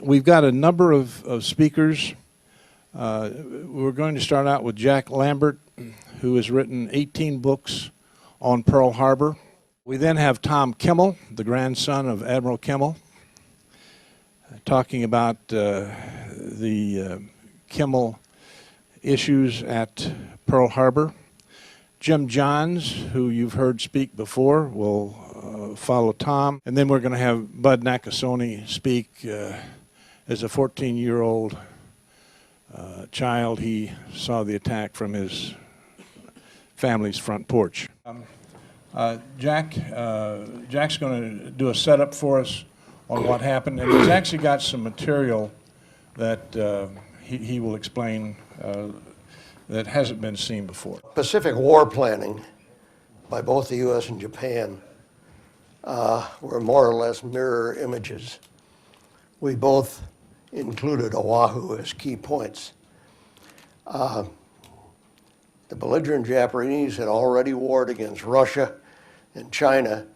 We've got a number of speakers. We're going to start out with Jack Lambert, who has written 18 books on Pearl Harbor. We then have Tom Kimmel, the grandson of Admiral Kimmel, talking about the Kimmel issues at Pearl Harbor. Jim Johns, who you've heard speak before, will follow Tom. And then we're going to have Bud Nakasone speak. As a 14-year-old child, he saw the attack from his family's front porch. Jack's going to do a setup for us on what happened, and he's actually got some material that he will explain that hasn't been seen before. Pacific War planning by both the U.S. and Japan were more or less mirror images. We both included Oahu as key points. The belligerent Japanese had already warred against Russia and China,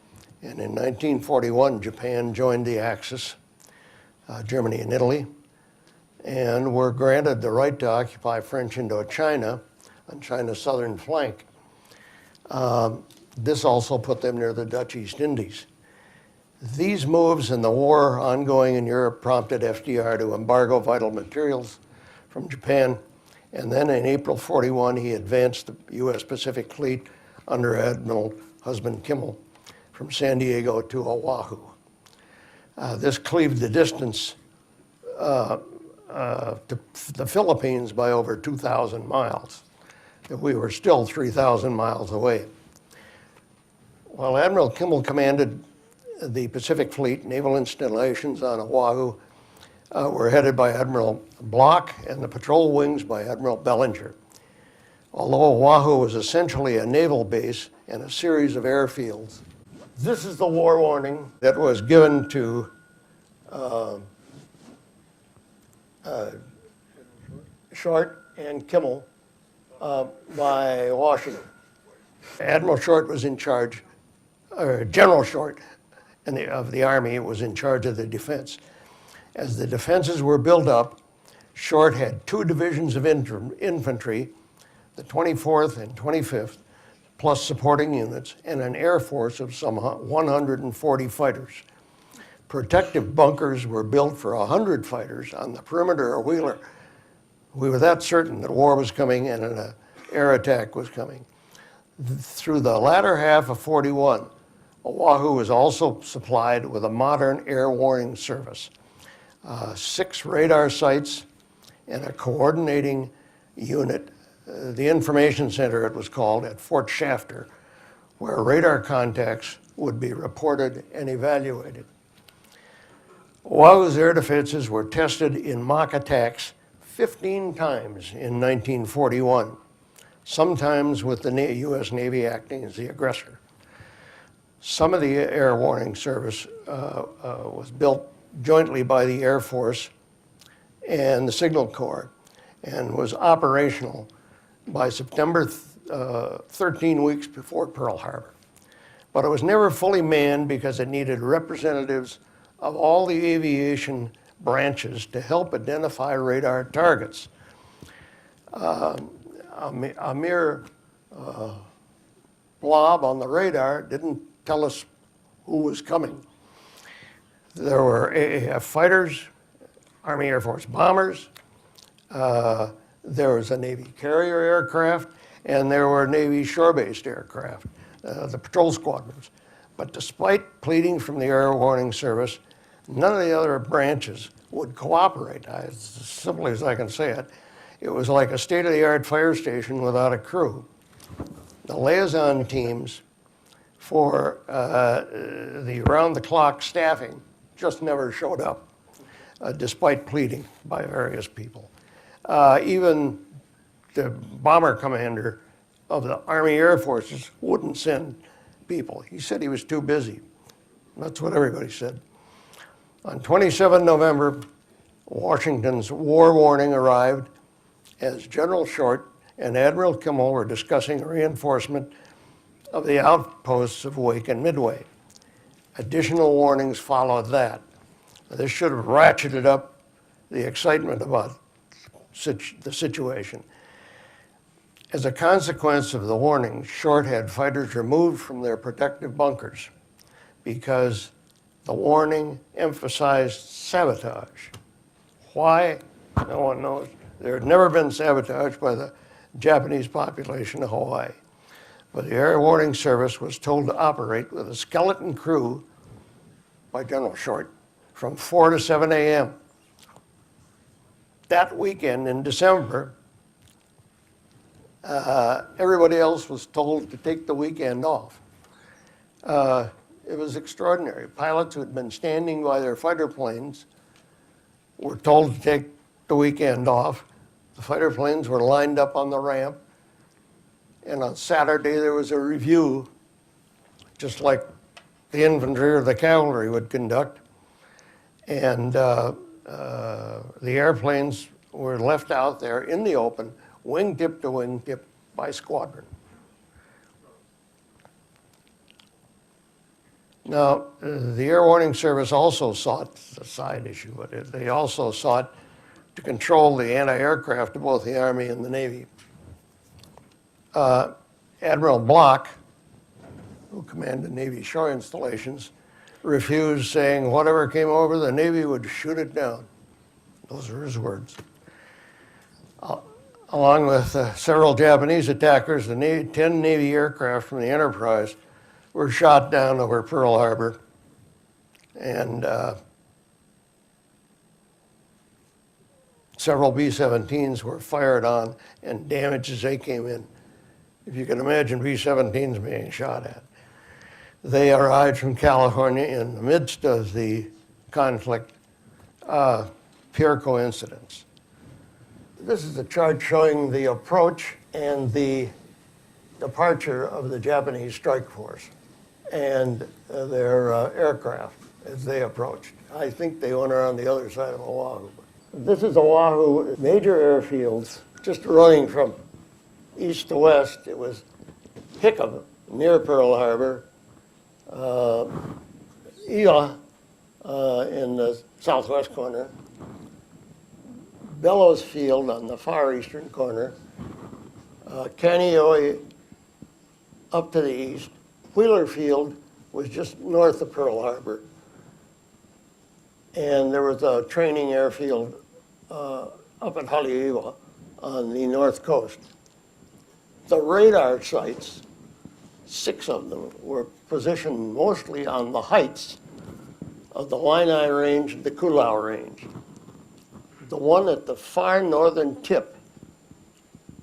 and in 1941 Japan joined the Axis, Germany and Italy, and were granted the right to occupy French Indochina on China's southern flank. This also put them near the Dutch East Indies. These moves and the war ongoing in Europe prompted FDR to embargo vital materials from Japan, and then in April 41 he advanced the U.S. Pacific Fleet under Admiral Husband Kimmel from San Diego to Oahu. This cleaved the distance to the Philippines by over 2,000 miles. We were still 3,000 miles away. While Admiral Kimmel commanded the Pacific Fleet, naval installations on Oahu were headed by Admiral Block and the patrol wings by Admiral Bellinger. Although Oahu was essentially a naval base and a series of airfields, this is the war warning that was given to Short and Kimmel by Washington. Admiral Short was in charge, or General Short of the Army was in charge of the defense. As the defenses were built up, Short had 2 divisions of infantry, the 24th and 25th, plus supporting units, and an air force of some 140 fighters. Protective bunkers were built for 100 fighters on the perimeter of Wheeler. We were that certain that war was coming and an air attack was coming. Through the latter half of 41, Oahu was also supplied with a modern air warning service, 6 radar sites and a coordinating unit, the information center it was called, at Fort Shafter, where radar contacts would be reported and evaluated. Oahu's air defenses were tested in mock attacks 15 times in 1941, sometimes with the U.S. Navy acting as the aggressor. Some of the air warning service was built jointly by the Air Force and the Signal Corps and was operational by September 13 weeks before Pearl Harbor. But it was never fully manned because it needed representatives of all the aviation branches to help identify radar targets. A mere blob on the radar didn't tell us who was coming. There were AAF fighters, Army Air Force bombers, there was a Navy carrier aircraft, and there were Navy shore-based aircraft, the patrol squadrons. But despite pleading from the Air Warning Service, none of the other branches would cooperate. As simply as I can say it, it was like a state-of-the-art fire station without a crew. The liaison teams for the round-the-clock staffing just never showed up, despite pleading by various people. Even the bomber commander of the Army Air Forces wouldn't send people. He said he was too busy. That's what everybody said. On 27 November, Washington's war warning arrived as General Short and Admiral Kimmel were discussing reinforcement of the outposts of Wake and Midway. Additional warnings followed that. This should have ratcheted up the excitement about the situation. As a consequence of the warning, Short had fighters removed from their protective bunkers because the warning emphasized sabotage. Why? No one knows. There had never been sabotage by the Japanese population of Hawaii. But the Air Warning Service was told to operate with a skeleton crew by General Short from 4 to 7 a.m. That weekend in December, everybody else was told to take the weekend off. It was extraordinary. Pilots who had been standing by their fighter planes were told to take the weekend off. The fighter planes were lined up on the ramp. And on Saturday, there was a review, just like the infantry or the cavalry would conduct. And the airplanes were left out there in the open, wingtip to wingtip by squadron. Now, the Air Warning Service also sought, a side issue, but they also sought to control the anti-aircraft of both the Army and the Navy. Admiral Block, who commanded Navy shore installations, refused, saying whatever came over, the Navy would shoot it down. Those are his words. Along with several Japanese attackers, the 10 Navy aircraft from the Enterprise were shot down over Pearl Harbor. And several B-17s were fired on and damaged as they came in. If you can imagine B-17s being shot at. They arrived from California in the midst of the conflict, pure coincidence. This is a chart showing the approach and the departure of the Japanese strike force and their aircraft as they approached. I think they went around the other side of Oahu. This is Oahu, major airfields, just running from east to west. It was Hickam, near Pearl Harbor, Ila in the southwest corner, Bellows Field on the far eastern corner, Kaneohe up to the east. Wheeler Field was just north of Pearl Harbor. And there was a training airfield up at Haleiwa on the north coast. The radar sites, 6 of them, were positioned mostly on the heights of the Waianae Range and the Koolau Range. The one at the far northern tip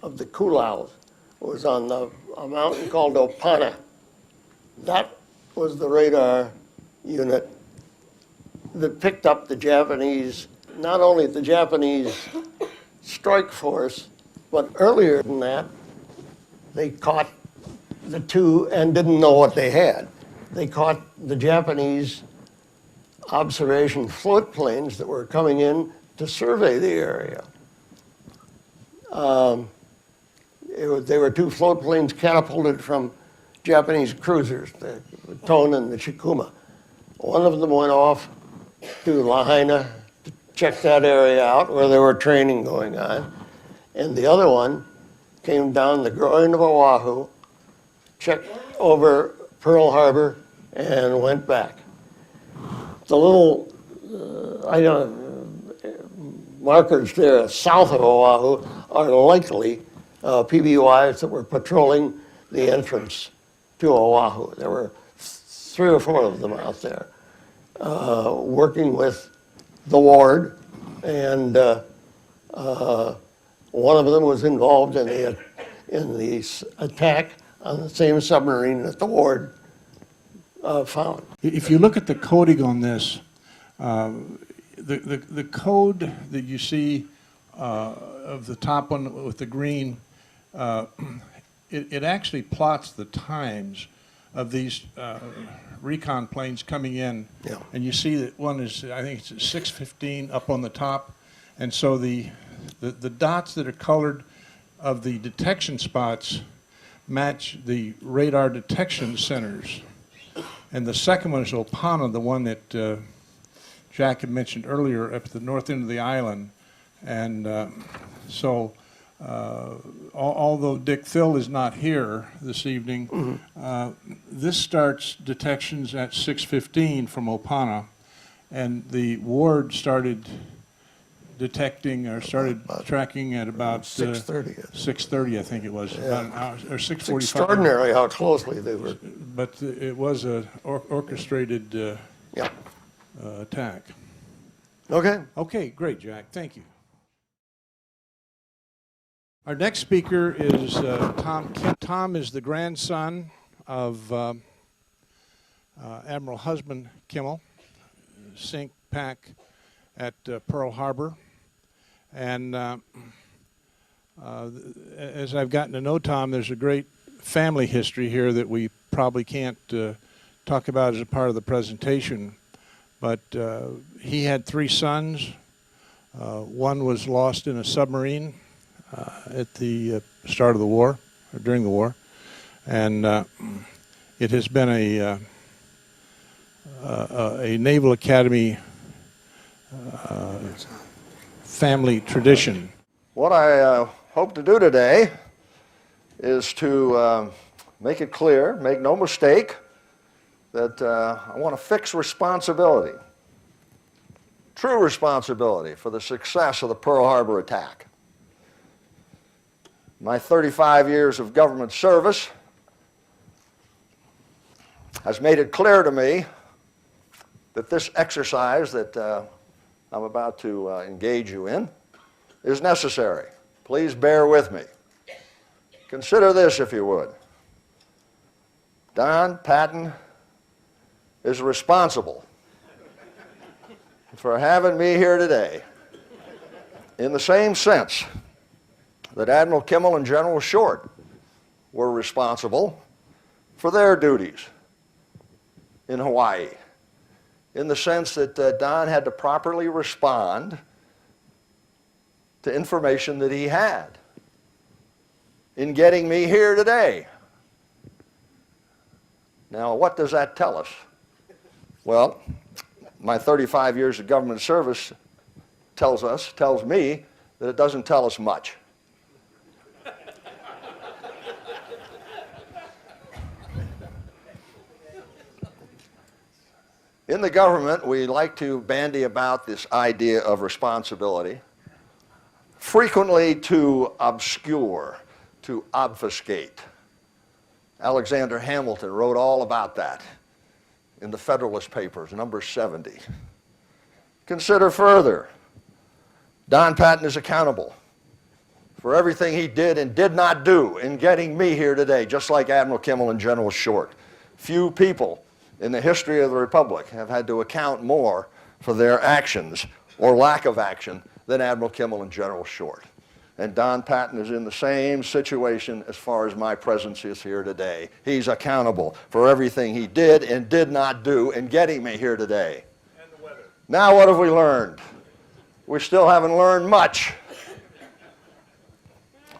of the Koolau was on a mountain called Opana. That was the radar unit that picked up the Japanese, not only the Japanese strike force, but earlier than that, they caught the 2 and didn't know what they had. They caught the Japanese observation float planes that were coming in to survey the area. They were 2 float planes catapulted from Japanese cruisers, the Tone and the Chikuma. One of them went off to Lahaina to check that area out where there were training going on. And the other one came down the groin of Oahu, checked over Pearl Harbor, and went back. The little markers there south of Oahu are likely PBYs that were patrolling the entrance to Oahu. There were 3 or 4 of them out there working with the ward, and one of them was involved in the attack on the same submarine that the ward found. If you look at the coding on this, the code that you see of the top one with the green, it actually plots the times of these recon planes coming in. Yeah. And you see that one is, I think it's 6:15 up on the top. And so the dots that are colored of the detection spots match the radar detection centers. And the second one is Opana, the one that Jack had mentioned earlier, up at the north end of the island. And so, although Dick Thill is not here this evening, this starts detections at 6:15 from Opana, and the ward started detecting or started tracking at about 6:30. 6:30, I think it was, about an hour, or 6:45. It's extraordinary how closely they were. But it was a orchestrated Yeah. attack. Okay. Okay, great, Jack. Thank you. Our next speaker is Tom Kim. Tom is the grandson of Admiral Husband Kimmel, sink pack at Pearl Harbor. And as I've gotten to know Tom, there's a great family history here that we probably can't talk about as a part of the presentation. But he had 3 sons. One was lost in a submarine at the start of the war, or during the war. And it has been a Naval Academy family tradition. What I hope to do today is to make it clear, make no mistake, that I want to fix responsibility, true responsibility for the success of the Pearl Harbor attack. My 35 years of government service has made it clear to me that this exercise that I'm about to engage you in is necessary. Please bear with me. Consider this, if you would. Don Patton is responsible for having me here today in the same sense that Admiral Kimmel and General Short were responsible for their duties in Hawaii, in the sense that Don had to properly respond to information that he had in getting me here today. Now, what does that tell us? Well, my 35 years of government service tells me that it doesn't tell us much. In the government, we like to bandy about this idea of responsibility, frequently to obscure, to obfuscate. Alexander Hamilton wrote all about that in the Federalist Papers, number 70. Consider further, Don Patton is accountable for everything he did and did not do in getting me here today, just like Admiral Kimmel and General Short. Few people in the history of the Republic have had to account more for their actions or lack of action than Admiral Kimmel and General Short. And Don Patton is in the same situation as far as my presence is here today. He's accountable for everything he did and did not do in getting me here today. And the weather. Now what have we learned? We still haven't learned much.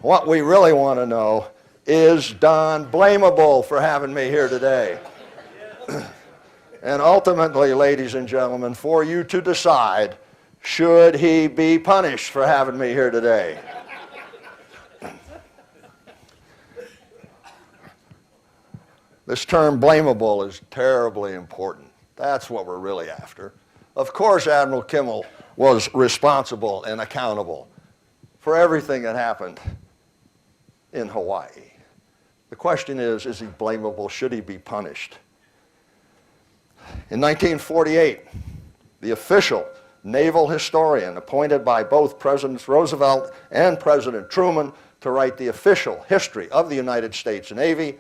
What we really want to know, is Don blamable for having me here today? And ultimately, ladies and gentlemen, for you to decide, should he be punished for having me here today? This term blamable is terribly important. That's what we're really after. Of course, Admiral Kimmel was responsible and accountable for everything that happened in Hawaii. The question is he blamable? Should he be punished? In 1948, the official naval historian appointed by both Presidents Roosevelt and President Truman to write the official history of the United States Navy,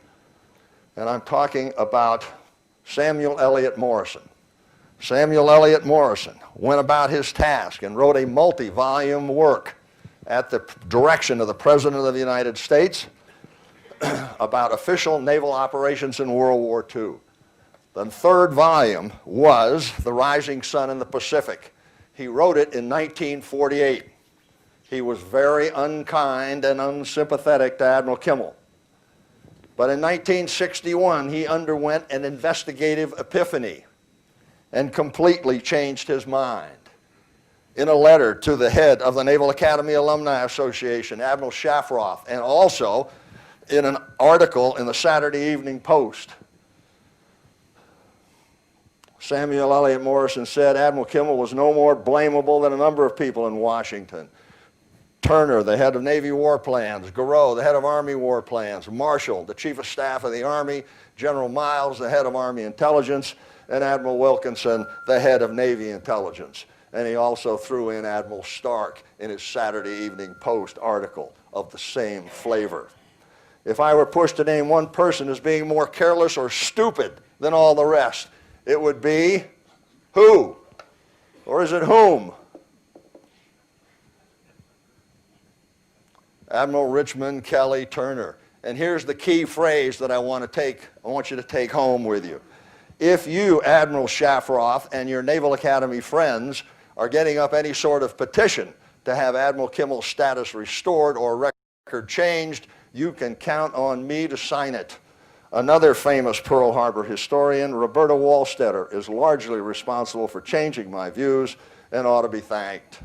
and I'm talking about Samuel Eliot Morison. Samuel Eliot Morison went about his task and wrote a multi-volume work at the direction of the President of the United States about official naval operations in World War II. The third volume was The Rising Sun in the Pacific. He wrote it in 1948. He was very unkind and unsympathetic to Admiral Kimmel. But in 1961, he underwent an investigative epiphany. and completely changed his mind. In a letter to the head of the Naval Academy Alumni Association, Admiral Shafroth, and also in an article in the Saturday Evening Post, Samuel Eliot Morison said Admiral Kimmel was no more blamable than a number of people in Washington. Turner, the head of Navy War Plans, Garreau, the head of Army War Plans, Marshall, the Chief of Staff of the Army, General Miles, the head of Army Intelligence, and Admiral Wilkinson, the head of Navy Intelligence. And he also threw in Admiral Stark in his Saturday Evening Post article of the same flavor. If I were pushed to name one person as being more careless or stupid than all the rest, it would be who? Or is it whom? Admiral Richmond Kelly Turner. And here's the key phrase that I want you to take home with you. If you, Admiral Shafroth, and your Naval Academy friends are getting up any sort of petition to have Admiral Kimmel's status restored or record changed, you can count on me to sign it. Another famous Pearl Harbor historian, Roberta Wallstetter, is largely responsible for changing my views and ought to be thanked.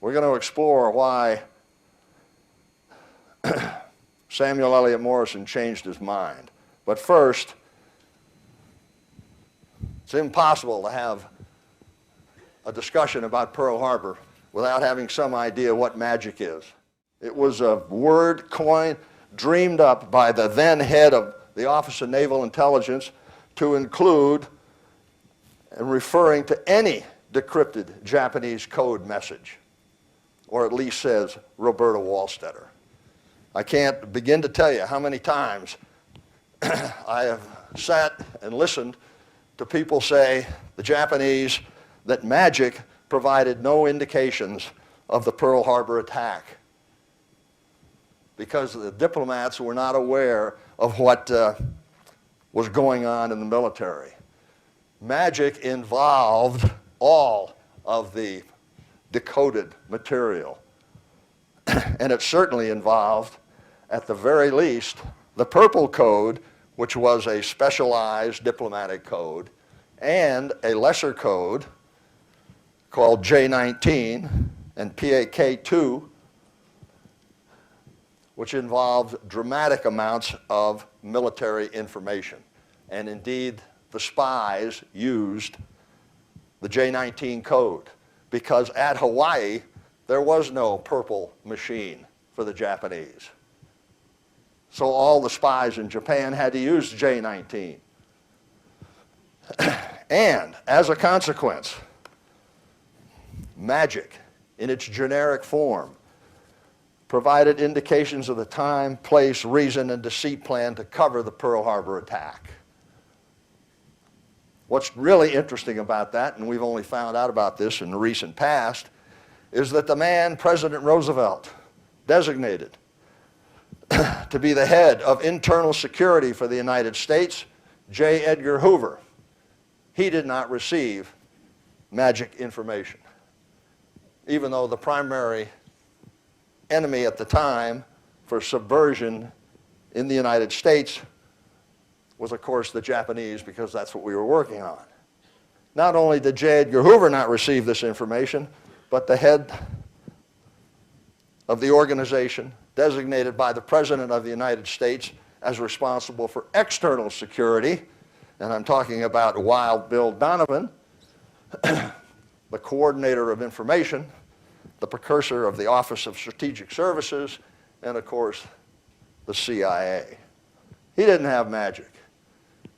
We're going to explore why Samuel Eliot Morison changed his mind. But first, it's impossible to have a discussion about Pearl Harbor without having some idea what magic is. It was a word coined, dreamed up by the then head of the Office of Naval Intelligence to include and referring to any decrypted Japanese code message, or at least says Roberta Wallstetter. I can't begin to tell you how many times I have sat and listened to people say, the Japanese, that magic provided no indications of the Pearl Harbor attack because the diplomats were not aware of what was going on in the military. Magic involved all of the decoded material. And it certainly involved, at the very least, the Purple Code, which was a specialized diplomatic code, and a lesser code called J-19 and PAK-2, which involved dramatic amounts of military information. And indeed, the spies used the J-19 code because at Hawaii, there was no purple machine for the Japanese. So all the spies in Japan had to use J-19. And as a consequence, magic in its generic form provided indications of the time, place, reason, and deceit plan to cover the Pearl Harbor attack. What's really interesting about that, and we've only found out about this in the recent past, is that the man President Roosevelt designated to be the head of internal security for the United States, J. Edgar Hoover, he did not receive magic information, even though the primary enemy at the time for subversion in the United States was, of course, the Japanese, because that's what we were working on. Not only did J. Edgar Hoover not receive this information, but the head of the organization designated by the President of the United States as responsible for external security, and I'm talking about Wild Bill Donovan, the coordinator of information, the precursor of the Office of Strategic Services, and of course, the CIA. He didn't have magic.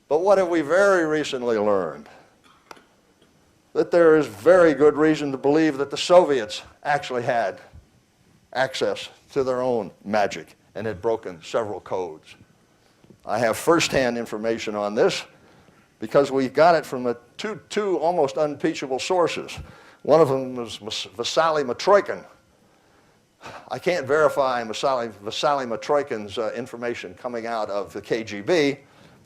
But what have we very recently learned? That there is very good reason to believe that the Soviets actually had access to their own magic and had broken several codes. I have firsthand information on this because we got it from two almost unimpeachable sources. One of them was Vasily Matroikin. I can't verify Vasily Matroikin's information coming out of the KGB.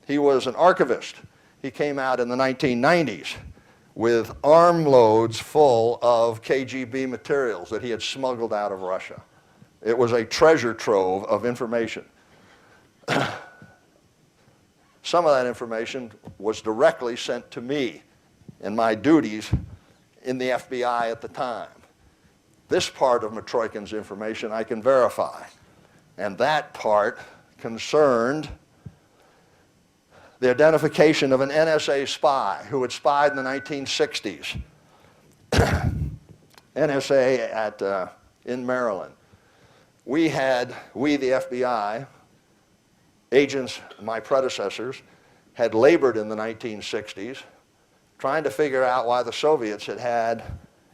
He was an archivist. He came out in the 1990s with armloads full of KGB materials that he had smuggled out of Russia. It was a treasure trove of information. Some of that information was directly sent to me in my duties in the FBI at the time. This part of Matroikin's information I can verify. And that part concerned the identification of an NSA spy who had spied in the 1960s. NSA in Maryland. We, the FBI, agents, my predecessors, had labored in the 1960s trying to figure out why the Soviets had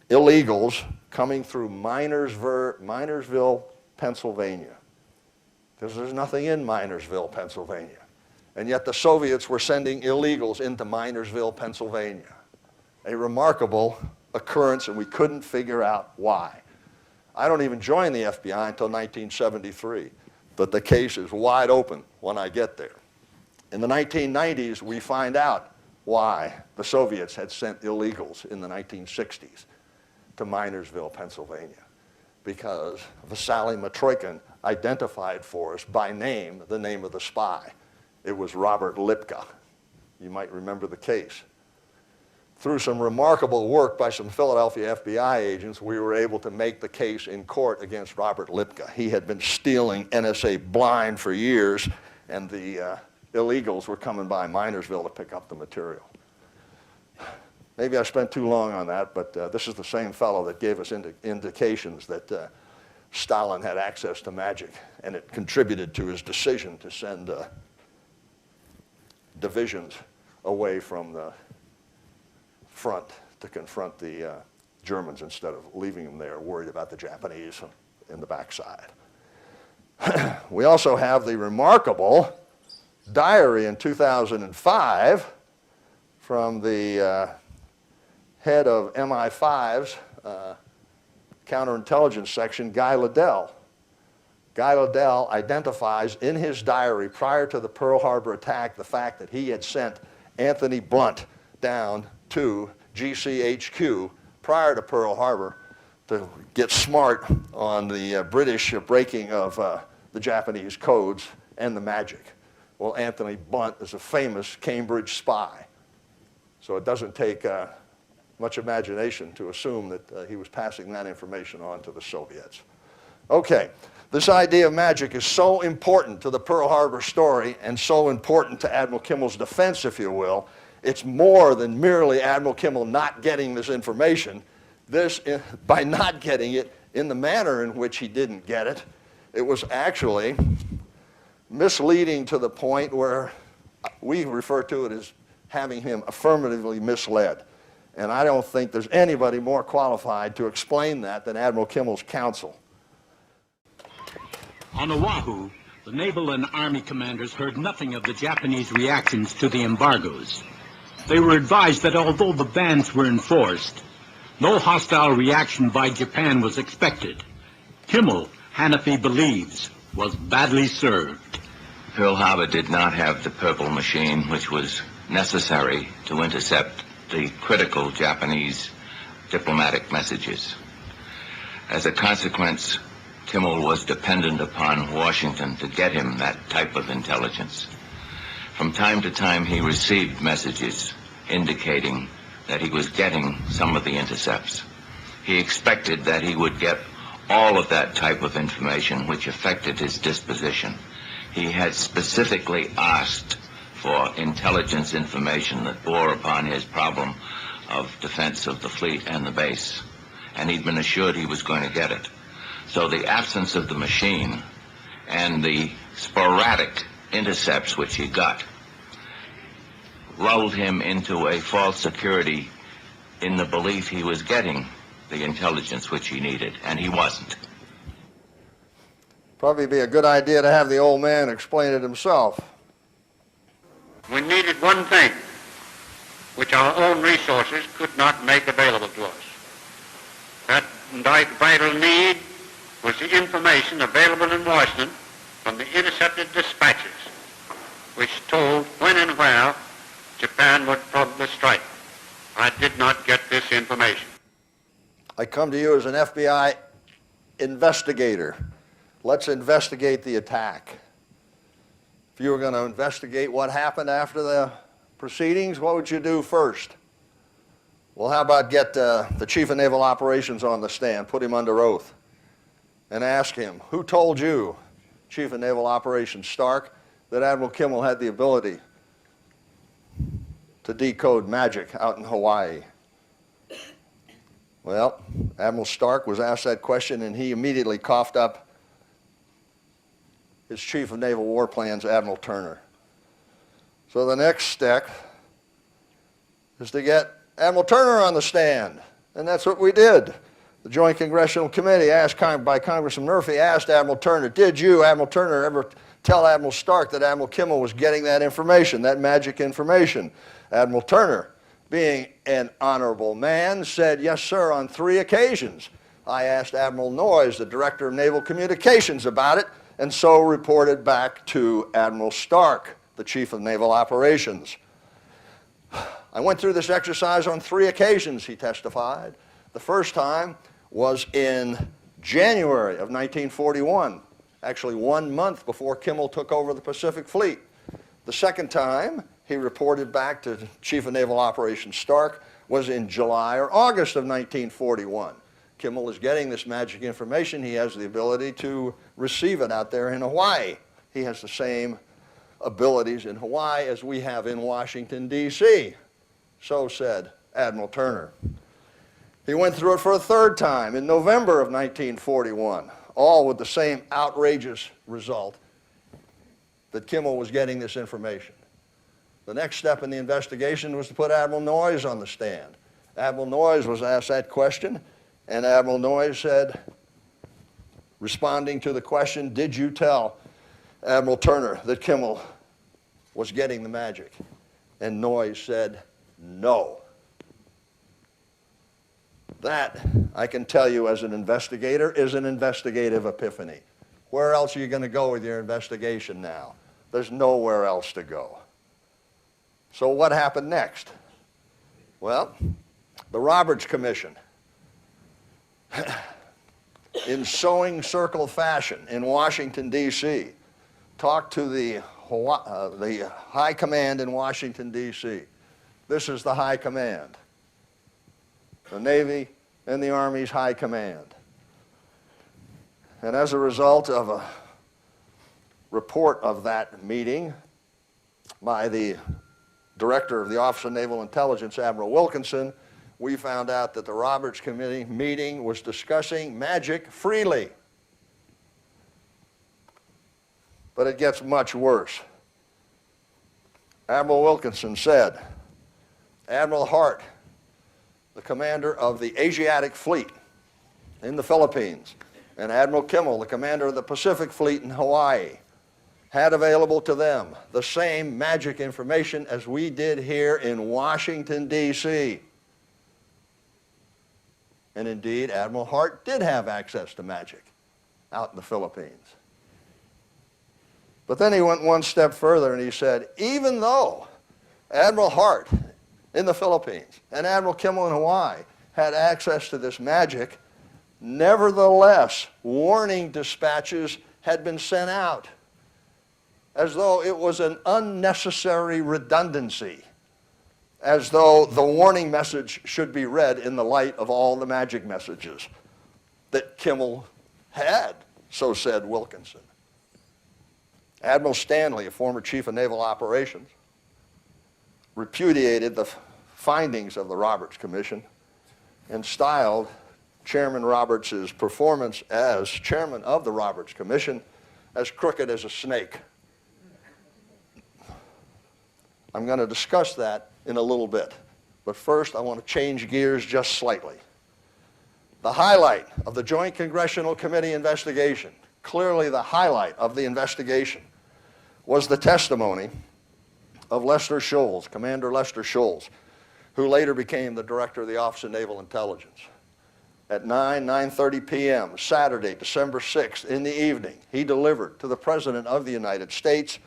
illegals coming through Minersville, Pennsylvania. Because there's nothing in Minersville, Pennsylvania. And yet the Soviets were sending illegals into Minersville, Pennsylvania. A remarkable occurrence, and we couldn't figure out why. I don't even join the FBI until 1973, but the case is wide open when I get there. In the 1990s, we find out why the Soviets had sent illegals in the 1960s to Minersville, Pennsylvania, because Vasily Matroikin identified for us by name the name of the spy. It was Robert Lipka. You might remember the case. Through some remarkable work by some Philadelphia FBI agents, we were able to make the case in court against Robert Lipka. He had been stealing NSA blind for years, and the illegals were coming by Minersville to pick up the material. Maybe I spent too long on that, but this is the same fellow that gave us indications that Stalin had access to magic, and it contributed to his decision to send divisions away from the front to confront the Germans instead of leaving them there worried about the Japanese in the backside. We also have the remarkable diary in 2005 from the head of MI5's counterintelligence section, Guy Liddell. Guy Liddell identifies in his diary prior to the Pearl Harbor attack the fact that he had sent Anthony Blunt down to GCHQ prior to Pearl Harbor to get smart on the British breaking of the Japanese codes and the magic. Well, Anthony Blunt is a famous Cambridge spy, so it doesn't take much imagination to assume that he was passing that information on to the Soviets. Okay, this idea of magic is so important to the Pearl Harbor story and so important to Admiral Kimmel's defense, if you will. It's more than merely Admiral Kimmel not getting this information. By not getting it in the manner in which he didn't get it, it was actually misleading to the point where we refer to it as having him affirmatively misled. And I don't think there's anybody more qualified to explain that than Admiral Kimmel's counsel. On Oahu, the naval and army commanders heard nothing of the Japanese reactions to the embargoes. They were advised that although the bans were enforced, no hostile reaction by Japan was expected. Kimmel, Hanafi believes, was badly served. Pearl Harbor did not have the purple machine, which was necessary to intercept the critical Japanese diplomatic messages. As a consequence, Kimmel was dependent upon Washington to get him that type of intelligence. From time to time, he received messages indicating that he was getting some of the intercepts. He expected that he would get all of that type of information which affected his disposition. He had specifically asked for intelligence information that bore upon his problem of defense of the fleet and the base, and he'd been assured he was going to get it. So the absence of the machine and the sporadic intercepts which he got lulled him into a false security in the belief he was getting the intelligence which he needed, and he wasn't. Probably be a good idea to have the old man explain it himself. We needed one thing, which our own resources could not make available to us. That vital need was the information available in Washington from the intercepted dispatches, which told when and where Japan would probably strike. I did not get this information. I come to you as an FBI investigator. Let's investigate the attack. If you were going to investigate what happened after the proceedings, what would you do first? Well, how about get the Chief of Naval Operations on the stand, put him under oath, and ask him, who told you, Chief of Naval Operations Stark, that Admiral Kimmel had the ability to decode magic out in Hawaii? Well, Admiral Stark was asked that question, and he immediately coughed up his Chief of Naval War Plans, Admiral Turner. So the next step is to get Admiral Turner on the stand, and that's what we did. The Joint Congressional Committee, asked by Congressman Murphy, asked Admiral Turner, did you, Admiral Turner, ever tell Admiral Stark that Admiral Kimmel was getting that information, that magic information? Admiral Turner, being an honorable man, said, yes, sir, on 3 occasions. I asked Admiral Noyes, the Director of Naval Communications, about it, and so reported back to Admiral Stark, the Chief of Naval Operations. I went through this exercise on 3 occasions, he testified. The first time was in January of 1941, actually 1 month before Kimmel took over the Pacific Fleet. The second time he reported back to Chief of Naval Operations Stark was in July or August of 1941. Kimmel is getting this magic information. He has the ability to receive it out there in Hawaii. He has the same abilities in Hawaii as we have in Washington, D.C., so said Admiral Turner. He went through it for a third time in November of 1941, all with the same outrageous result, that Kimmel was getting this information. The next step in the investigation was to put Admiral Noyes on the stand. Admiral Noyes was asked that question, and Admiral Noyes said, responding to the question, did you tell Admiral Turner that Kimmel was getting the magic? And Noyes said, no. That, I can tell you as an investigator, is an investigative epiphany. Where else are you going to go with your investigation now? There's nowhere else to go. So what happened next? Well, the Roberts Commission, in sewing circle fashion in Washington, D.C., talked to the High Command in Washington, D.C. This is the High Command, the Navy and the Army's High Command. And as a result of a report of that meeting by the Director of the Office of Naval Intelligence, Admiral Wilkinson, we found out that the Roberts Committee meeting was discussing magic freely. But it gets much worse. Admiral Wilkinson said, Admiral Hart, the commander of the Asiatic Fleet in the Philippines, and Admiral Kimmel, the commander of the Pacific Fleet in Hawaii, had available to them the same magic information as we did here in Washington, D.C. And indeed, Admiral Hart did have access to magic out in the Philippines. But then he went one step further and he said, even though Admiral Hart in the Philippines and Admiral Kimmel in Hawaii had access to this magic, nevertheless, warning dispatches had been sent out as though it was an unnecessary redundancy, as though the warning message should be read in the light of all the magic messages that Kimmel had, so said Wilkinson. Admiral Stanley, a former Chief of Naval Operations, repudiated the findings of the Roberts Commission and styled Chairman Roberts' performance as chairman of the Roberts Commission as crooked as a snake. I'm going to discuss that in a little bit. But first, I want to change gears just slightly. The highlight of the Joint Congressional Committee investigation, clearly the highlight of the investigation, was the testimony of Lester Sholes, Commander Lester Sholes, who later became the Director of the Office of Naval Intelligence. At 9:30 p.m., Saturday, December 6th, in the evening, he delivered to the President of the United States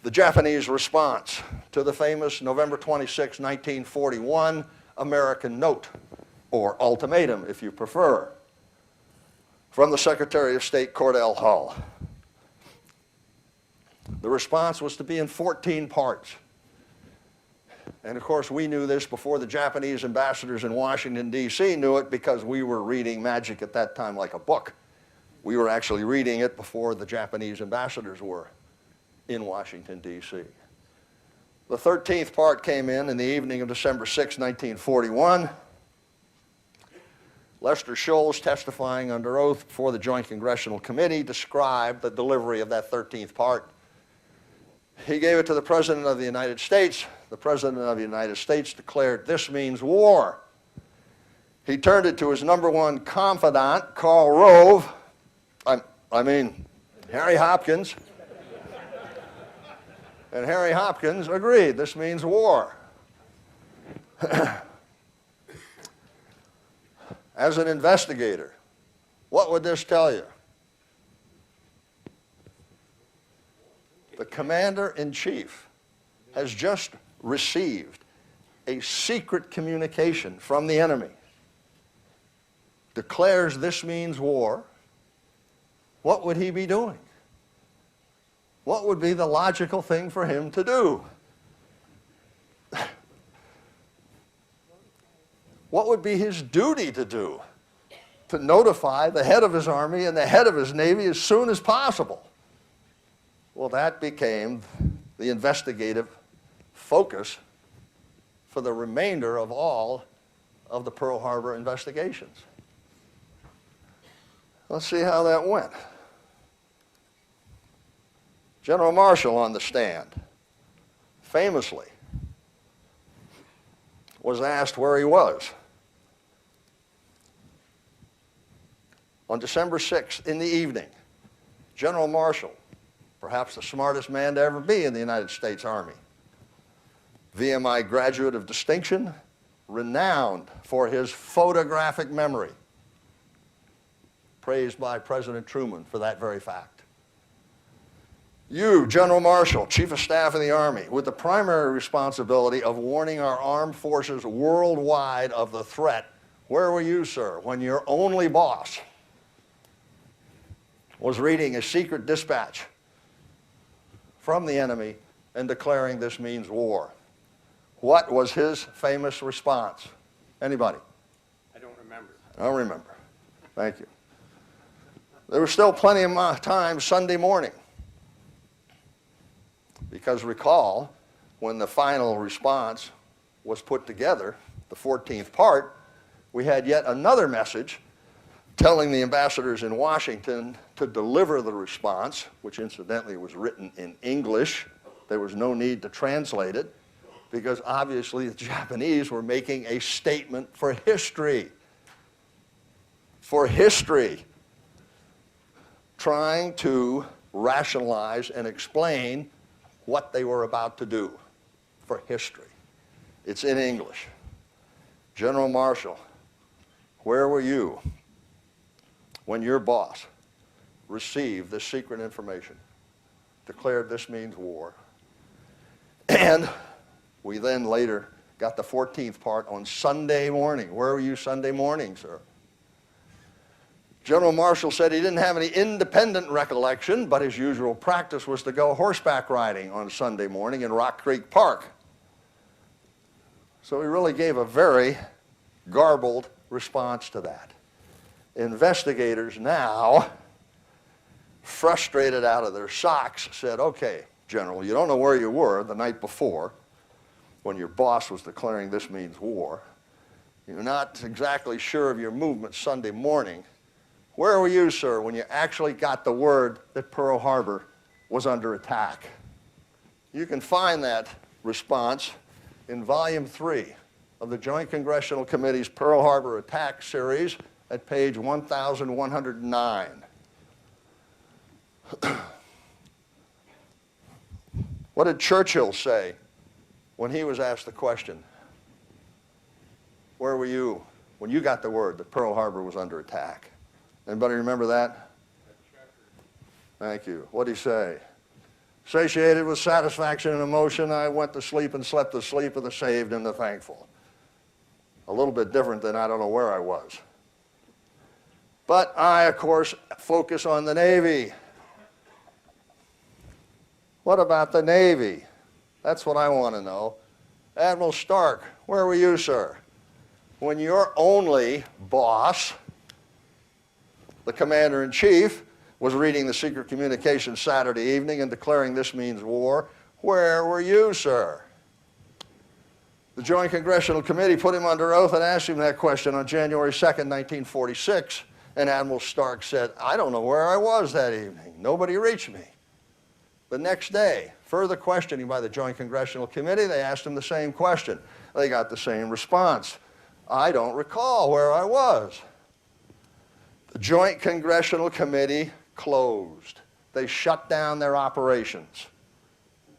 the Japanese response to the famous November 26, 1941 American Note, or ultimatum, if you prefer, from the Secretary of State Cordell Hull. The response was to be in 14 parts. And of course, we knew this before the Japanese ambassadors in Washington, D.C. knew it, because we were reading Magic at that time like a book. We were actually reading it before the Japanese ambassadors were in Washington, D.C. The 13th part came in the evening of December 6, 1941. Lester Sholes, testifying under oath before the Joint Congressional Committee, described the delivery of that 13th part. He gave it to the President of the United States. The President of the United States declared, "This means war." He turned it to his number one confidant, Karl Rove, Harry Hopkins. And Harry Hopkins agreed, this means war. As an investigator, what would this tell you? The commander-in-chief has just received a secret communication from the enemy, declares this means war. What would he be doing? What would be the logical thing for him to do? What would be his duty to do? To notify the head of his army and the head of his navy as soon as possible. Well, that became the investigative focus for the remainder of all of the Pearl Harbor investigations. Let's see how that went. General Marshall on the stand, famously, was asked where he was. On December 6th in the evening, General Marshall, perhaps the smartest man to ever be in the United States Army, VMI graduate of distinction, renowned for his photographic memory, praised by President Truman for that very fact. You, General Marshall, Chief of Staff of the Army, with the primary responsibility of warning our armed forces worldwide of the threat, where were you, sir, when your only boss was reading a secret dispatch from the enemy and declaring this means war? What was his famous response? Anybody? I don't remember. I don't remember. Thank you. There was still plenty of time Sunday morning. Because recall, when the final response was put together, the 14th part, we had yet another message telling the ambassadors in Washington to deliver the response, which incidentally was written in English. There was no need to translate it, because obviously the Japanese were making a statement for history. For history. Trying to rationalize and explain what they were about to do for history. It's in English. General Marshall, where were you when your boss received this secret information, declared this means war? And we then later got the 14th part on Sunday morning. Where were you Sunday morning, sir? General Marshall said he didn't have any independent recollection, but his usual practice was to go horseback riding on Sunday morning in Rock Creek Park. So he really gave a very garbled response to that. Investigators now, frustrated out of their socks, said, okay, General, you don't know where you were the night before when your boss was declaring this means war. You're not exactly sure of your movement Sunday morning. Where were you, sir, when you actually got the word that Pearl Harbor was under attack? You can find that response in Volume 3 of the Joint Congressional Committee's Pearl Harbor Attack Series at page 1109. What did Churchill say when he was asked the question, where were you when you got the word that Pearl Harbor was under attack? Anybody remember that? Thank you. What did he say? Satiated with satisfaction and emotion, I went to sleep and slept the sleep of the saved and the thankful. A little bit different than I don't know where I was. But I, of course, focus on the Navy. What about the Navy? That's what I want to know. Admiral Stark, where were you, sir? When your only boss, the commander-in-chief, was reading the secret communications Saturday evening and declaring this means war, where were you, sir? The Joint Congressional Committee put him under oath and asked him that question on January 2nd, 1946, and Admiral Stark said, I don't know where I was that evening. Nobody reached me. The next day, further questioning by the Joint Congressional Committee, they asked him the same question. They got the same response. I don't recall where I was. The Joint Congressional Committee closed. They shut down their operations.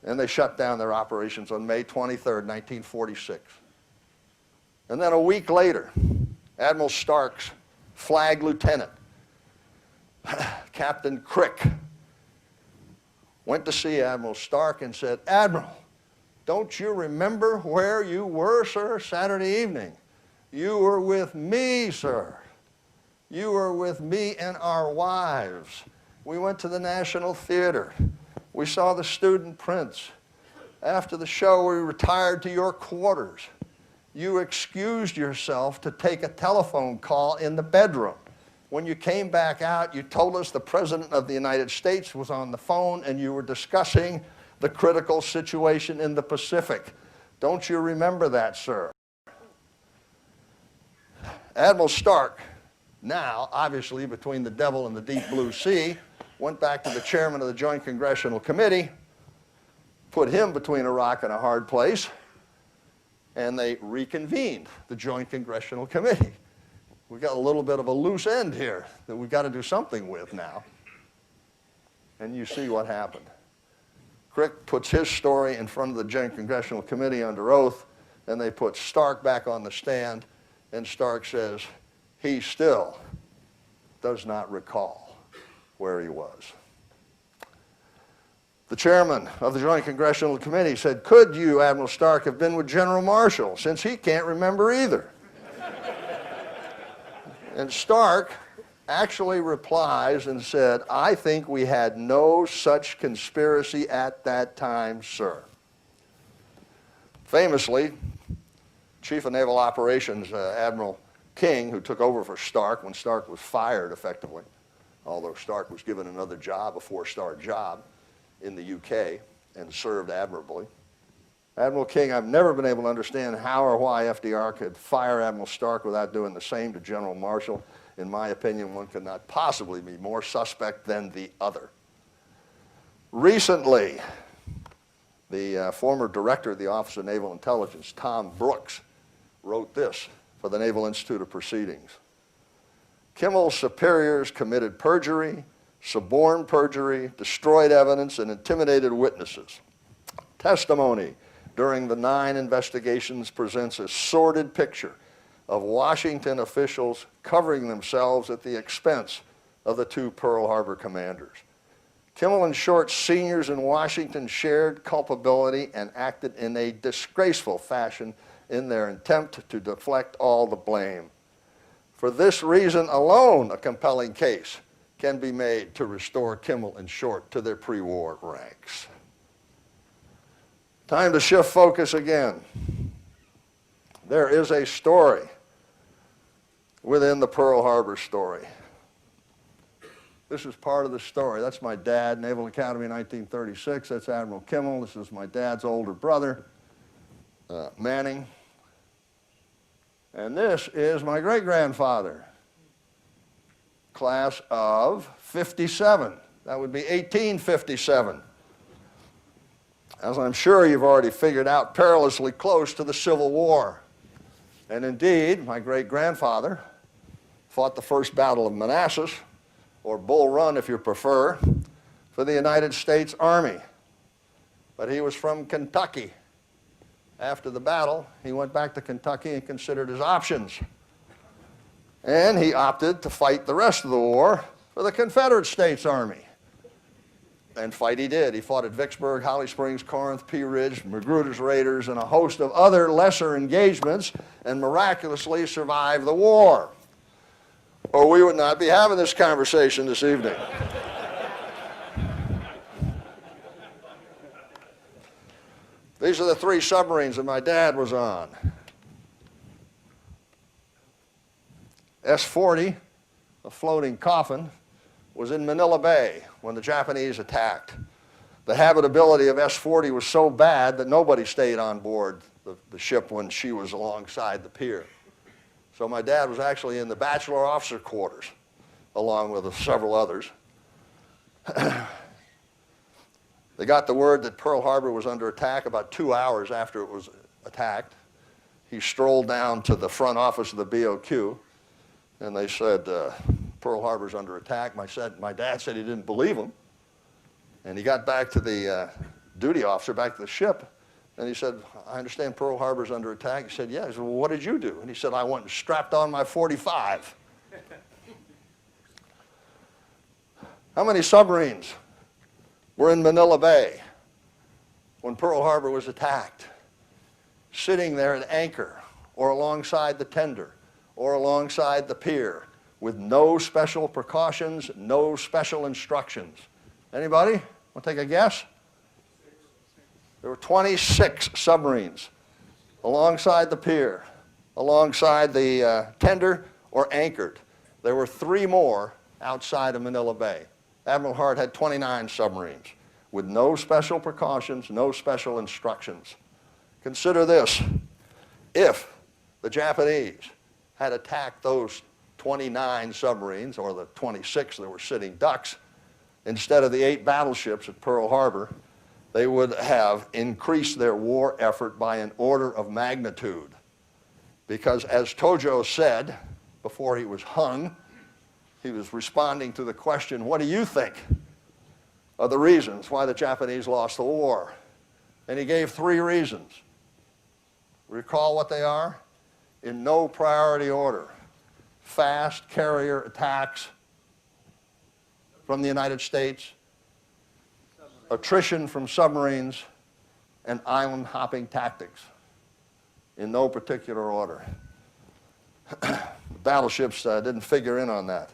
And they shut down their operations on May 23rd, 1946. And then a week later, Admiral Stark's flag lieutenant, Captain Crick, went to see Admiral Stark and said, Admiral, don't you remember where you were, sir, Saturday evening? You were with me, sir. You were with me and our wives. We went to the National Theater. We saw the student prince. After the show, we retired to your quarters. You excused yourself to take a telephone call in the bedroom. When you came back out, you told us the President of the United States was on the phone and you were discussing the critical situation in the Pacific. Don't you remember that, sir? Admiral Stark, now obviously between the devil and the deep blue sea, went back to the chairman of the Joint Congressional Committee, put him between a rock and a hard place, and they reconvened the Joint Congressional Committee. We've got a little bit of a loose end here that we've got to do something with now. And you see what happened. Crick puts his story in front of the Joint Congressional Committee under oath, and they put Stark back on the stand, and Stark says he still does not recall where he was. The chairman of the Joint Congressional Committee said, could you, Admiral Stark, have been with General Marshall, since he can't remember either? And Stark actually replies and said, I think we had no such conspiracy at that time, sir. Famously, Chief of Naval Operations, Admiral King, who took over for Stark when Stark was fired effectively, although Stark was given another job, a 4-star job in the UK, and served admirably. Admiral King, I've never been able to understand how or why FDR could fire Admiral Stark without doing the same to General Marshall. In my opinion, one could not possibly be more suspect than the other. Recently, the former director of the Office of Naval Intelligence, Tom Brooks, wrote this for the Naval Institute of Proceedings. Kimmel's superiors committed perjury, suborned perjury, destroyed evidence, and intimidated witnesses. Testimony during the 9 investigations presents a sordid picture of Washington officials covering themselves at the expense of the 2 Pearl Harbor commanders. Kimmel and Short's seniors in Washington shared culpability and acted in a disgraceful fashion in their attempt to deflect all the blame. For this reason alone, a compelling case can be made to restore Kimmel and Short to their pre-war ranks. Time to shift focus again. There is a story within the Pearl Harbor story. This is part of the story. That's my dad, Naval Academy 1936. That's Admiral Kimmel. This is my dad's older brother, Manning. And this is my great-grandfather, class of 57. That would be 1857. As I'm sure you've already figured out, perilously close to the Civil War. And indeed, my great-grandfather fought the First Battle of Manassas, or Bull Run if you prefer, for the United States Army. But he was from Kentucky. After the battle, he went back to Kentucky and considered his options. And he opted to fight the rest of the war for the Confederate States Army. And fight he did. He fought at Vicksburg, Holly Springs, Corinth, Pea Ridge, Magruder's Raiders, and a host of other lesser engagements, and miraculously survived the war. Or we would not be having this conversation this evening. These are the 3 submarines that my dad was on. S-40, a floating coffin, was in Manila Bay when the Japanese attacked. The habitability of S-40 was so bad that nobody stayed on board the ship when she was alongside the pier. So my dad was actually in the bachelor officer quarters, along with several others. They got the word that Pearl Harbor was under attack about 2 hours after it was attacked. He strolled down to the front office of the BOQ, and they said, Pearl Harbor's under attack. My dad said he didn't believe him. And he got back to the duty officer, back to the ship, and he said, I understand Pearl Harbor's under attack. He said, yeah. He said, well, what did you do? And he said, I went and strapped on my .45. How many submarines were in Manila Bay when Pearl Harbor was attacked? Sitting there at anchor or alongside the tender or alongside the pier with no special precautions, no special instructions. Anybody want to take a guess? There were 26 submarines alongside the pier, alongside the tender, or anchored. There were 3 more outside of Manila Bay. Admiral Hart had 29 submarines with no special precautions, no special instructions. Consider this. If the Japanese had attacked those 29 submarines, or the 26 that were sitting ducks, instead of the 8 battleships at Pearl Harbor, they would have increased their war effort by an order of magnitude. Because as Tojo said before he was hung, he was responding to the question, what do you think are the reasons why the Japanese lost the war? And he gave 3 reasons. Recall what they are? In no priority order. Fast carrier attacks from the United States, attrition from submarines, and island hopping tactics. In no particular order. Battleships didn't figure in on that.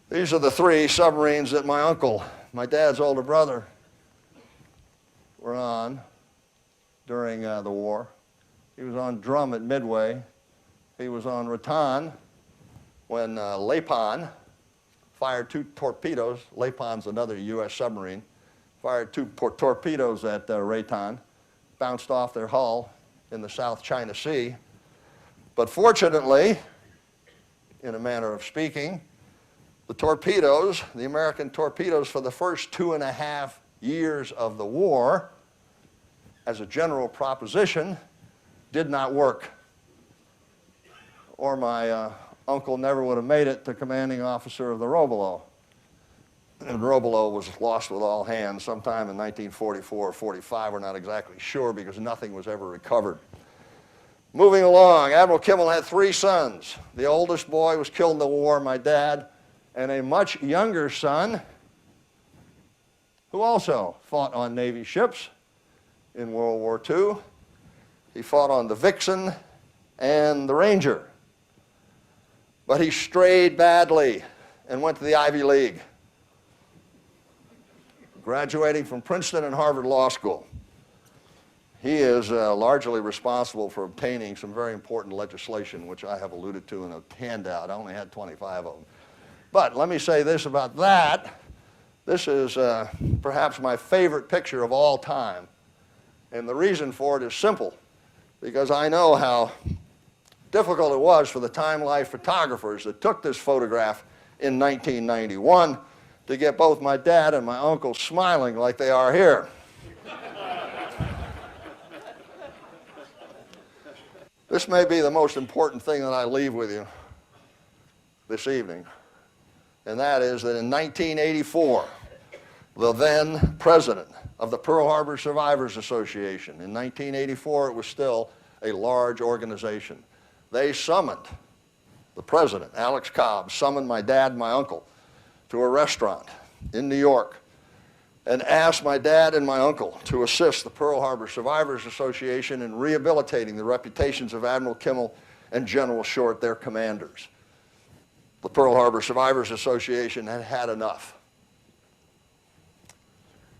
These are the 3 submarines that my uncle, my dad's older brother, were on during the war. He was on drum at Midway. He was on Rattan when Lapon fired 2 torpedoes. Lapon's another U.S. submarine. Fired 2 torpedoes at Rattan, bounced off their hull in the South China Sea. But fortunately, in a manner of speaking, the torpedoes, the American torpedoes for the first 2.5 years of the war, as a general proposition, did not work. Or my uncle never would have made it to commanding officer of the Robolo. And Robolo was lost with all hands sometime in 1944 or 45. We're not exactly sure because nothing was ever recovered. Moving along, Admiral Kimmel had 3 sons. The oldest boy was killed in the war, my dad, and a much younger son who also fought on Navy ships in World War II. He fought on the Vixen and the Ranger. But he strayed badly and went to the Ivy League, graduating from Princeton and Harvard Law School. He is largely responsible for obtaining some very important legislation, which I have alluded to in a handout. I only had 25 of them. But let me say this about that. This is perhaps my favorite picture of all time. And the reason for it is simple, because I know how difficult it was for the Time Life photographers that took this photograph in 1991 to get both my dad and my uncle smiling like they are here. This may be the most important thing that I leave with you this evening, and that is that in 1984, the then president of the Pearl Harbor Survivors Association, in 1984 it was still a large organization, they summoned, the president, Alex Cobb, summoned my dad and my uncle to a restaurant in New York and asked my dad and my uncle to assist the Pearl Harbor Survivors Association in rehabilitating the reputations of Admiral Kimmel and General Short, their commanders. The Pearl Harbor Survivors Association had had enough.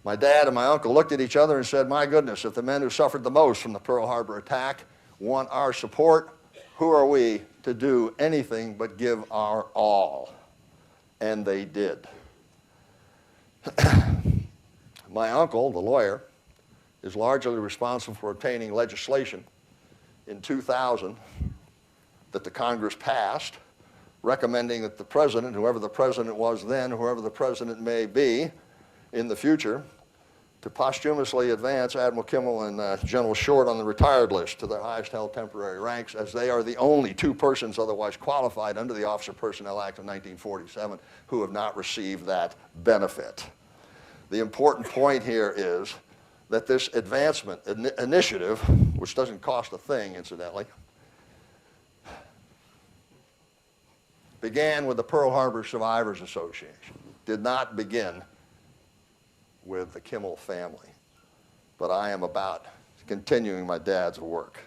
My dad and my uncle looked at each other and said, my goodness, if the men who suffered the most from the Pearl Harbor attack want our support, who are we to do anything but give our all? And they did. My uncle, the lawyer, is largely responsible for obtaining legislation in 2000 that the Congress passed, recommending that the president, whoever the president was then, whoever the president may be in the future, to posthumously advance Admiral Kimmel and General Short on the retired list to their highest held temporary ranks, as they are the only two persons otherwise qualified under the Officer Personnel Act of 1947 who have not received that benefit. The important point here is that this advancement initiative, which doesn't cost a thing, incidentally, began with the Pearl Harbor Survivors Association. Did not begin with the Kimmel family. But I am about continuing my dad's work.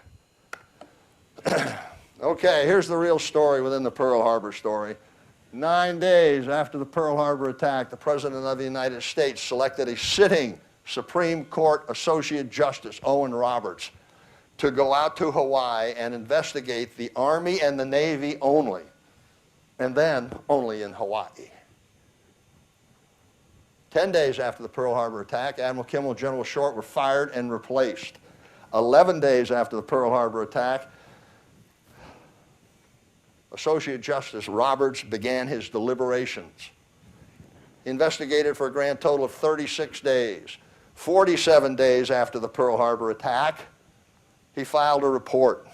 Okay, here's the real story within the Pearl Harbor story. 9 days after the Pearl Harbor attack, the President of the United States selected a sitting Supreme Court Associate Justice, Owen Roberts, to go out to Hawaii and investigate the Army and the Navy only, and then only in Hawaii. 10 days after the Pearl Harbor attack, Admiral Kimmel and General Short were fired and replaced. 11 days after the Pearl Harbor attack, Associate Justice Roberts began his deliberations. He investigated for a grand total of 36 days. 47 days after the Pearl Harbor attack, he filed a report.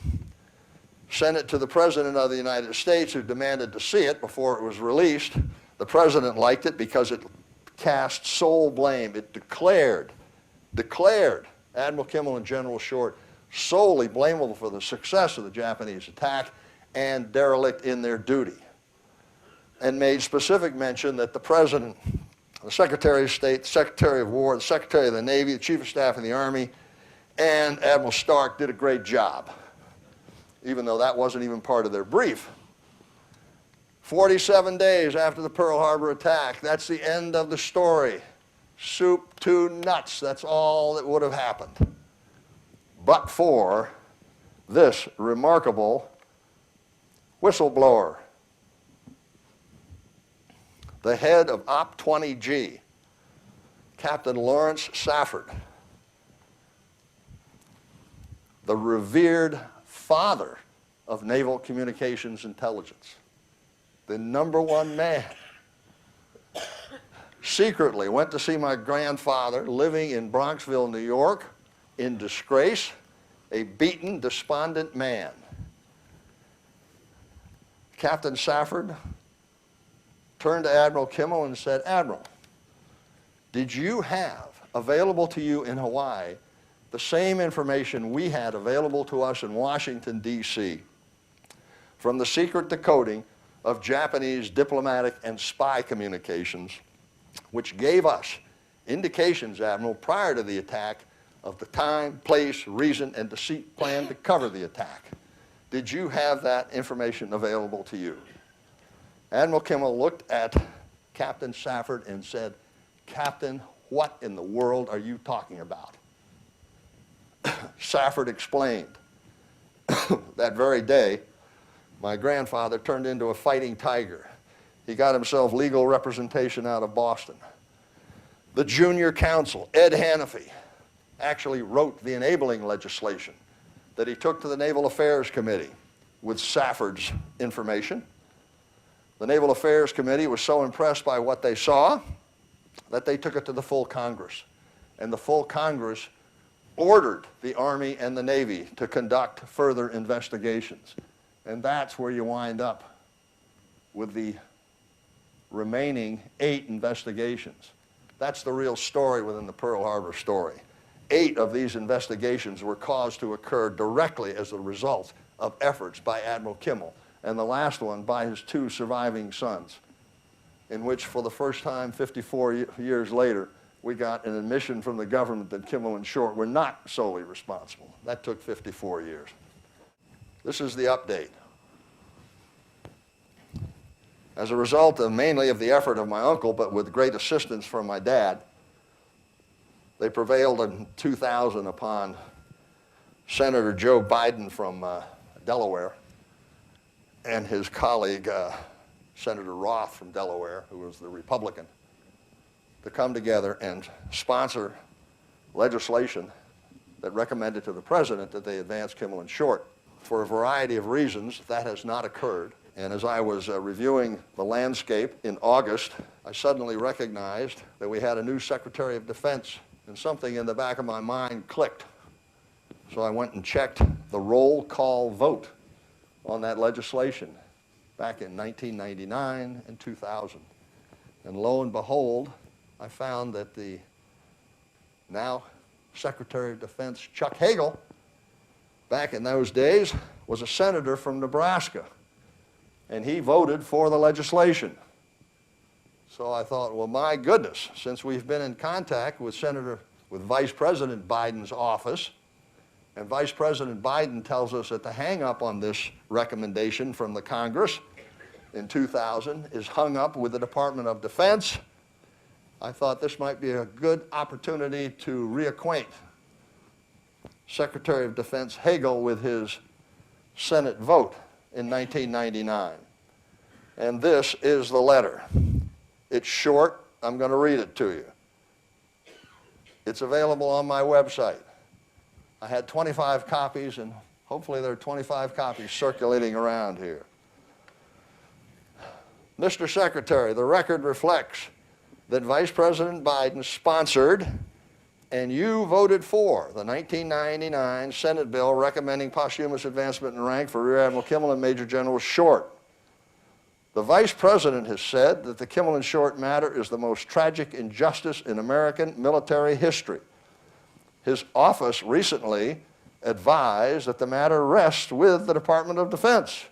Sent it to the President of the United States, who demanded to see it before it was released. The President liked it because it cast sole blame. It declared Admiral Kimmel and General Short solely blamable for the success of the Japanese attack and derelict in their duty, and made specific mention that the President, the Secretary of State, the Secretary of War, the Secretary of the Navy, the Chief of Staff of the Army, and Admiral Stark did a great job, even though that wasn't even part of their brief. 47 days after the Pearl Harbor attack, that's the end of the story. Soup to nuts, that's all that would have happened. But for this remarkable whistleblower, the head of Op 20G, Captain Lawrence Safford, the revered father of naval communications intelligence, the #1 man, secretly went to see my grandfather living in Bronxville, New York, in disgrace, a beaten, despondent man. Captain Safford turned to Admiral Kimmel and said, Admiral, did you have available to you in Hawaii the same information we had available to us in Washington, D.C. from the secret decoding of Japanese diplomatic and spy communications, which gave us indications, Admiral, prior to the attack of the time, place, reason, and deceit plan to cover the attack? Did you have that information available to you? Admiral Kimmel looked at Captain Safford and said, Captain, what in the world are you talking about? Safford explained. That very day, my grandfather turned into a fighting tiger. He got himself legal representation out of Boston. The junior counsel, Ed Hannafy, actually wrote the enabling legislation that he took to the Naval Affairs Committee with Safford's information. The Naval Affairs Committee was so impressed by what they saw that they took it to the full Congress. And the full Congress ordered the Army and the Navy to conduct further investigations. And that's where you wind up with the remaining 8 investigations. That's the real story within the Pearl Harbor story. 8 of these investigations were caused to occur directly as a result of efforts by Admiral Kimmel, and the last one by his 2 surviving sons, in which for the first time 54 years later, we got an admission from the government that Kimmel and Short were not solely responsible. That took 54 years. This is the update. As a result of mainly of the effort of my uncle, but with great assistance from my dad, They prevailed in 2000 upon Senator Joe Biden from Delaware and his colleague, Senator Roth from Delaware, who was the Republican, to come together and sponsor legislation that recommended to the president that they advance Kimmel and Short. For a variety of reasons, that has not occurred. And as I was reviewing the landscape in August, I suddenly recognized that we had a new Secretary of Defense, and something in the back of my mind clicked. So I went and checked the roll call vote on that legislation back in 1999 and 2000. And lo and behold, I found that the now Secretary of Defense, Chuck Hagel, back in those days, was a senator from Nebraska, and he voted for the legislation. So I thought, well, my goodness, since we've been in contact with Vice President Biden's office, and Vice President Biden tells us that the hang-up on this recommendation from the Congress in 2000 is hung up with the Department of Defense, I thought this might be a good opportunity to reacquaint Secretary of Defense Hagel with his Senate vote in 1999. And this is the letter. It's short. I'm going to read it to you. It's available on my website. I had 25 copies, and hopefully there are 25 copies circulating around here. Mr. Secretary, the record reflects that Vice President Biden sponsored and you voted for the 1999 Senate bill recommending posthumous advancement in rank for Rear Admiral Kimmel and Major General Short. The Vice President has said that the Kimmel and Short matter is the most tragic injustice in American military history. His office recently advised that the matter rests with the Department of Defense.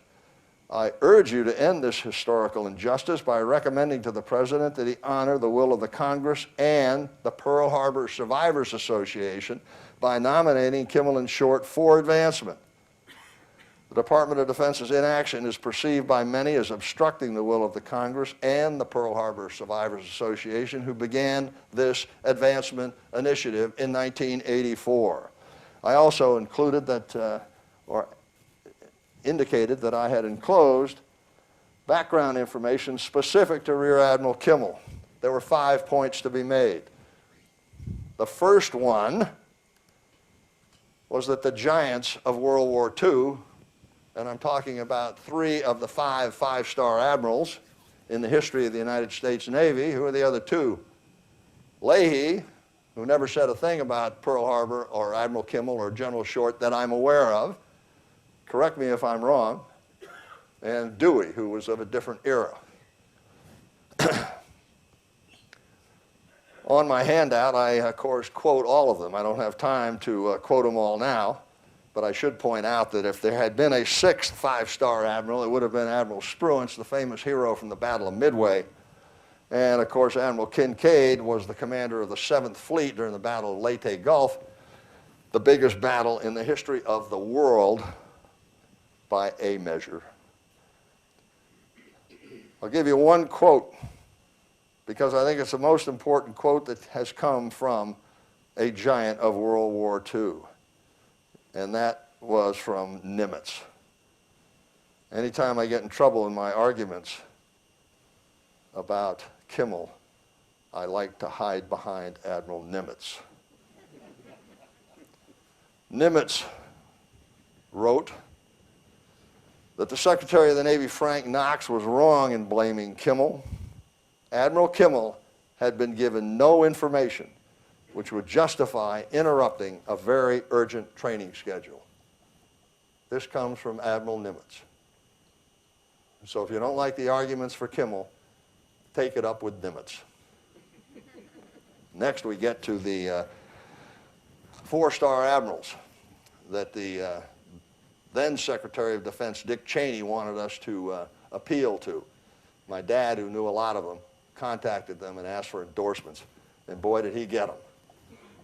I urge you to end this historical injustice by recommending to the President that he honor the will of the Congress and the Pearl Harbor Survivors Association by nominating Kimmel and Short for advancement. The Department of Defense's inaction is perceived by many as obstructing the will of the Congress and the Pearl Harbor Survivors Association, who began this advancement initiative in 1984. I also included that, indicated that I had enclosed background information specific to Rear Admiral Kimmel. There were 5 points to be made. The first one was that the giants of World War II, and I'm talking about 3 of the 5 five-star admirals in the history of the United States Navy. Who are the other 2? Leahy, who never said a thing about Pearl Harbor or Admiral Kimmel or General Short that I'm aware of. Correct me if I'm wrong. And Dewey, who was of a different era. On my handout, I, of course, quote all of them. I don't have time to quote them all now, but I should point out that if there had been a 6th five-star admiral, it would have been Admiral Spruance, the famous hero from the Battle of Midway. And, of course, Admiral Kincaid was the commander of the 7th Fleet during the Battle of Leyte Gulf, the biggest battle in the history of the world by a measure. I'll give you one quote because I think it's the most important quote that has come from a giant of World War II, and that was from Nimitz. Anytime I get in trouble in my arguments about Kimmel, I like to hide behind Admiral Nimitz. Nimitz wrote that the Secretary of the Navy, Frank Knox, was wrong in blaming Kimmel. Admiral Kimmel had been given no information which would justify interrupting a very urgent training schedule. This comes from Admiral Nimitz. So if you don't like the arguments for Kimmel, take it up with Nimitz. Next we get to the 4-star admirals that the then Secretary of Defense Dick Cheney wanted us to appeal to. My dad, who knew a lot of them, contacted them and asked for endorsements, and boy did he get them.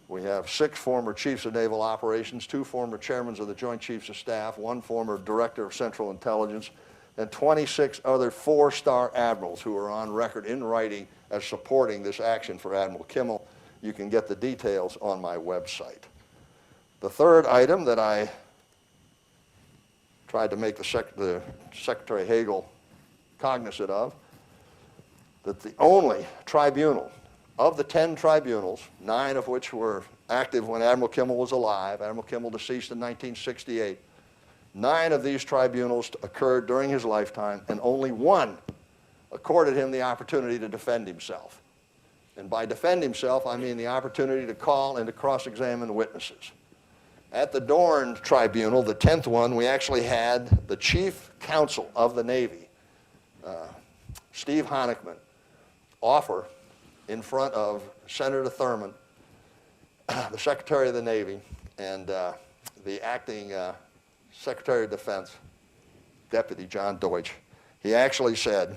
We have 6 former chiefs of naval operations, 2 former chairmen of the Joint Chiefs of Staff, 1 former director of Central Intelligence, and 26 other 4-star admirals who are on record in writing as supporting this action for Admiral Kimmel You can get the details on my website. The third item that I tried to make the Secretary Hagel cognizant of, that the only tribunal of the 10 tribunals, 9 of which were active when Admiral Kimmel was alive, Admiral Kimmel deceased in 1968, 9 of these tribunals occurred during his lifetime, and only 1 accorded him the opportunity to defend himself. And by defend himself, I mean the opportunity to call and to cross-examine witnesses. At the Dorn Tribunal, the 10th one, we actually had the Chief Counsel of the Navy, Steve Honickman, offer in front of Senator Thurman, the Secretary of the Navy, and the acting Secretary of Defense, Deputy John Deutsch. He actually said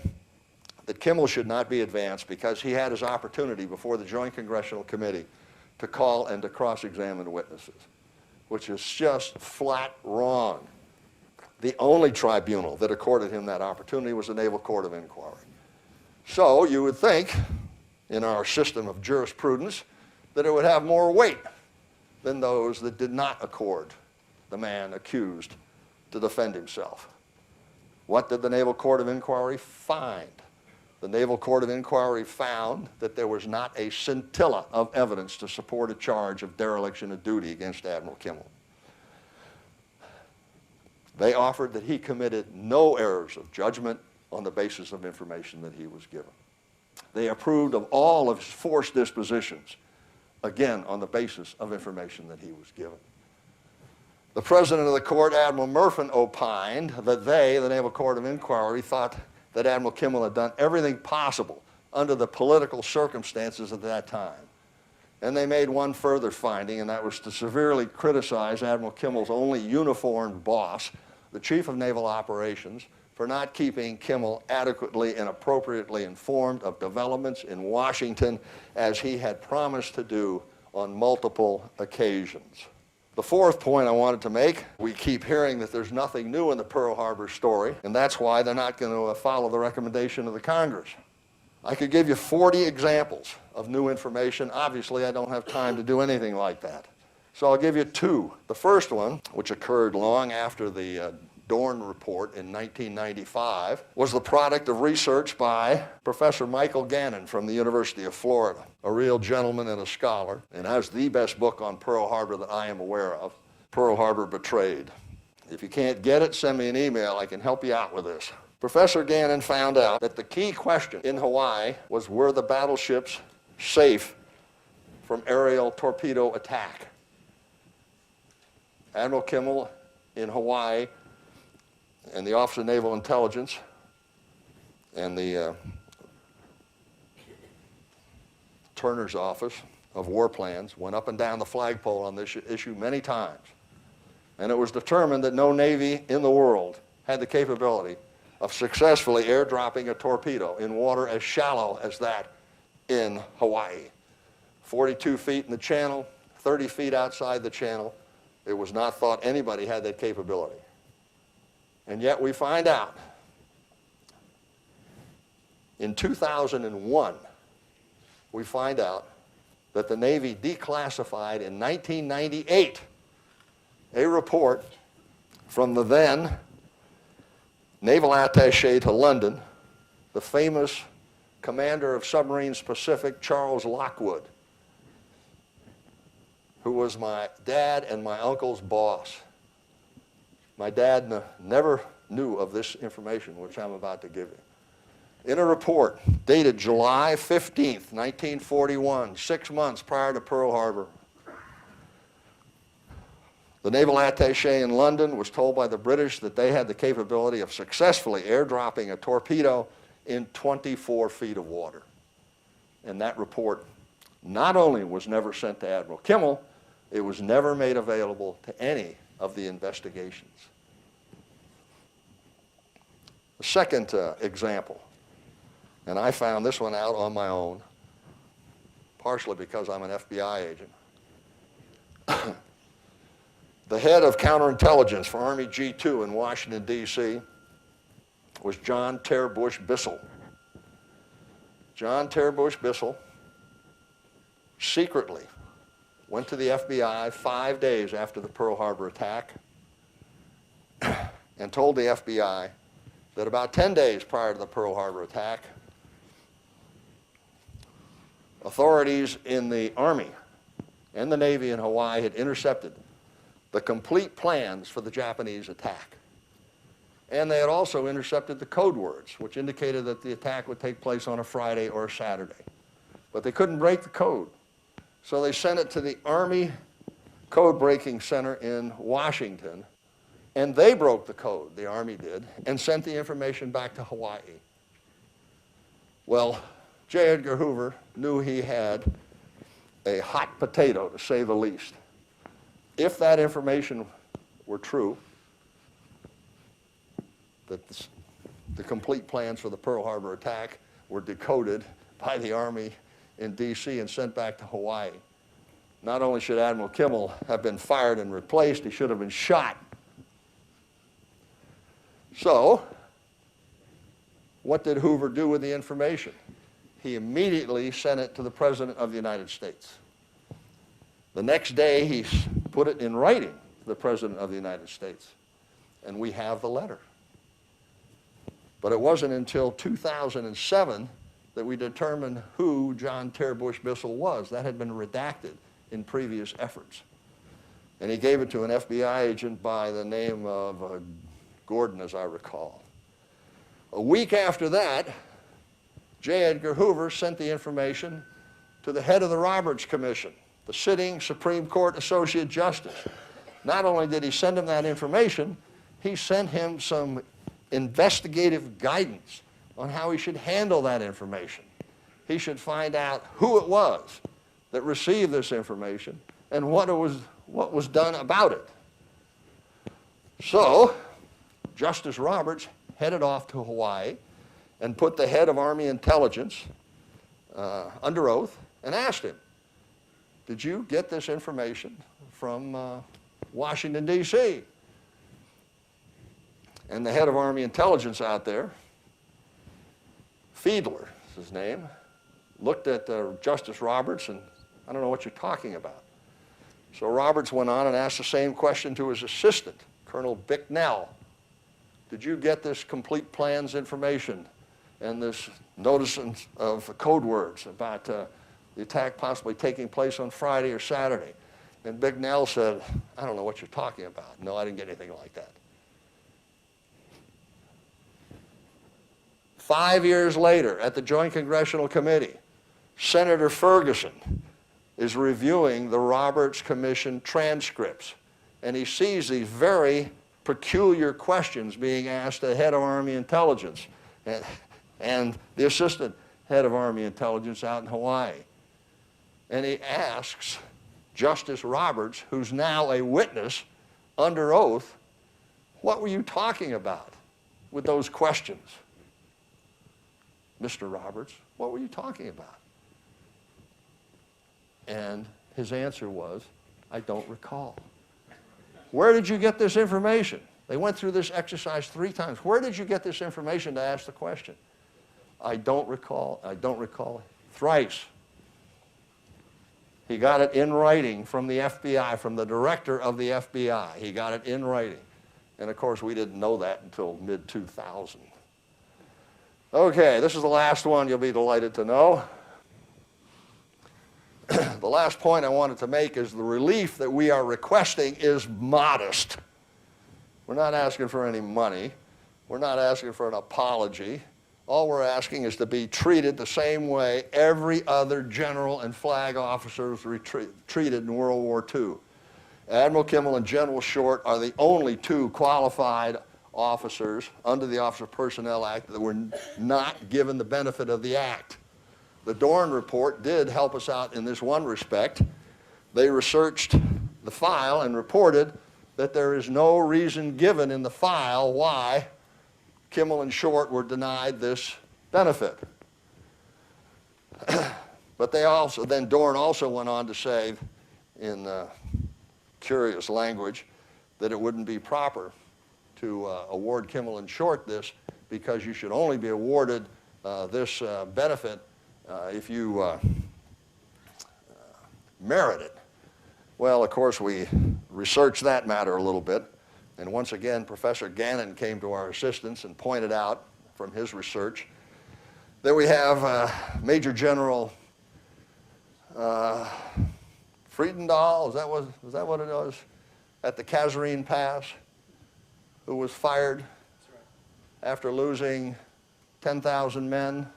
that Kimmel should not be advanced because he had his opportunity before the Joint Congressional Committee to call and to cross-examine witnesses, which is just flat wrong. The only tribunal that accorded him that opportunity was the Naval Court of Inquiry. So you would think, in our system of jurisprudence, that it would have more weight than those that did not accord the man accused to defend himself. What did the Naval Court of Inquiry find? The Naval Court of Inquiry found that there was not a scintilla of evidence to support a charge of dereliction of duty against Admiral Kimmel. They offered that he committed no errors of judgment on the basis of information that he was given. They approved of all of his forced dispositions, again, on the basis of information that he was given. The president of the court, Admiral Murfin, opined that they, the Naval Court of Inquiry, thought that Admiral Kimmel had done everything possible under the political circumstances at that time. And they made one further finding, and that was to severely criticize Admiral Kimmel's only uniformed boss, the Chief of Naval Operations, for not keeping Kimmel adequately and appropriately informed of developments in Washington as he had promised to do on multiple occasions. The fourth point I wanted to make, we keep hearing that there's nothing new in the Pearl Harbor story, and that's why they're not going to follow the recommendation of the Congress. I could give you 40 examples of new information. Obviously, I don't have time to do anything like that. So I'll give you 2. The first one, which occurred long after the Dorn report in 1995, was the product of research by Professor Michael Gannon from the University of Florida, a real gentleman and a scholar, and has the best book on Pearl Harbor that I am aware of, Pearl Harbor Betrayed. If you can't get it, send me an email. I can help you out with this. Professor Gannon found out that the key question in Hawaii was, were the battleships safe from aerial torpedo attack? Admiral Kimmel in Hawaii and the Office of Naval Intelligence and the Turner's Office of War Plans went up and down the flagpole on this issue many times. And it was determined that no Navy in the world had the capability of successfully airdropping a torpedo in water as shallow as that in Hawaii. 42 feet in the channel, 30 feet outside the channel. It was not thought anybody had that capability. And yet we find out in 2001, we find out that the Navy declassified in 1998 a report from the then naval attaché to London, the famous commander of Submarines Pacific, Charles Lockwood, who was my dad and my uncle's boss. My dad never knew of this information, which I'm about to give you. In a report dated July 15th, 1941, 6 months prior to Pearl Harbor, the naval attaché in London was told by the British that they had the capability of successfully airdropping a torpedo in 24 feet of water. And that report not only was never sent to Admiral Kimmel, it was never made available to any of the investigations. The second example, and I found this one out on my own, partially because I'm an FBI agent. The head of counterintelligence for Army G2 in Washington, D.C. was John Terbush Bissell. John Terbush Bissell secretly went to the FBI 5 days after the Pearl Harbor attack and told the FBI that about 10 days prior to the Pearl Harbor attack, authorities in the Army and the Navy in Hawaii had intercepted the complete plans for the Japanese attack. And they had also intercepted the code words, which indicated that the attack would take place on a Friday or a Saturday. But they couldn't break the code. So they sent it to the Army Code Breaking Center in Washington, and they broke the code, the Army did, and sent the information back to Hawaii. Well, J. Edgar Hoover knew he had a hot potato, to say the least. If that information were true, that the complete plans for the Pearl Harbor attack were decoded by the Army in D.C. and sent back to Hawaii, not only should Admiral Kimmel have been fired and replaced, he should have been shot. So, what did Hoover do with the information? He immediately sent it to the President of the United States. The next day, he put it in writing to the President of the United States, and we have the letter. But it wasn't until 2007 that we determined who John Terbush Bissell was. That had been redacted in previous efforts. And he gave it to an FBI agent by the name of Gordon, as I recall. A week after that, J. Edgar Hoover sent the information to the head of the Roberts Commission, the sitting Supreme Court Associate Justice. Not only did he send him that information, he sent him some investigative guidance on how he should handle that information. He should find out who it was that received this information and what was done about it. So, Justice Roberts headed off to Hawaii and put the head of Army Intelligence under oath and asked him, did you get this information from Washington, D.C.? And the head of Army Intelligence out there, Fiedler is his name, looked at Justice Roberts and, I don't know what you're talking about. So Roberts went on and asked the same question to his assistant, Colonel Bicknell. Did you get this complete plans information and this notice of code words about the attack possibly taking place on Friday or Saturday? And Bicknell said, I don't know what you're talking about. No, I didn't get anything like that. 5 years later, at the Joint Congressional Committee, Senator Ferguson is reviewing the Roberts Commission transcripts, and he sees these very peculiar questions being asked the head of Army Intelligence and the assistant head of Army Intelligence out in Hawaii. And he asks Justice Roberts, who's now a witness under oath, what were you talking about with those questions? Mr. Roberts, what were you talking about? And his answer was, I don't recall. Where did you get this information? They went through this exercise 3 times. Where did you get this information to ask the question? I don't recall, thrice. He got it in writing from the FBI, from the director of the FBI. He got it in writing. And of course, we didn't know that until mid-2000. Okay, this is the last one you'll be delighted to know. The last point I wanted to make is the relief that we are requesting is modest. We're not asking for any money. We're not asking for an apology. All we're asking is to be treated the same way every other general and flag officer was treated in World War II. Admiral Kimmel and General Short are the only 2 qualified officers under the Officer Personnel Act that were not given the benefit of the act. The Dorn report did help us out in this one respect. They researched the file and reported that there is no reason given in the file why Kimmel and Short were denied this benefit. But then Dorn also went on to say, in curious language, that it wouldn't be proper to award Kimmel and Short this, because you should only be awarded this benefit if you merit it? Well, of course, we researched that matter a little bit. And once again, Professor Gannon came to our assistance and pointed out from his research that we have Major General Friedendahl, is that what it was, at the Kasserine Pass, who was fired after losing 10,000 men,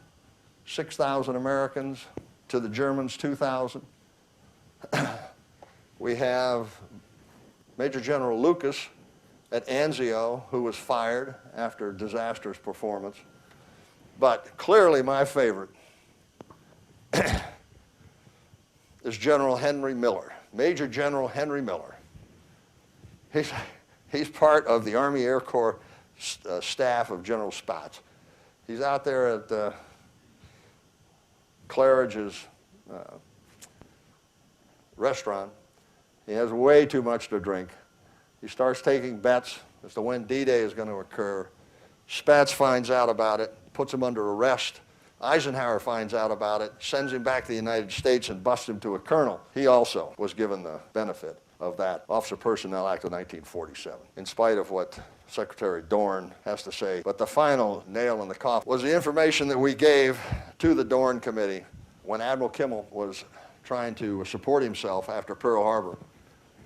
6,000 Americans, to the Germans 2,000. We have Major General Lucas at Anzio, who was fired after disastrous performance. But clearly my favorite is General Henry Miller, Major General Henry Miller. He's part of the Army Air Corps staff of General Spaatz. He's out there at Claridge's restaurant. He has way too much to drink. He starts taking bets as to when D-Day is going to occur. Spaatz finds out about it, puts him under arrest. Eisenhower finds out about it, sends him back to the United States and busts him to a colonel. He also was given the benefit of that Officer Personnel Act of 1947, in spite of what Secretary Dorn has to say. But the final nail in the coffin was the information that we gave to the Dorn Committee when Admiral Kimmel was trying to support himself after Pearl Harbor.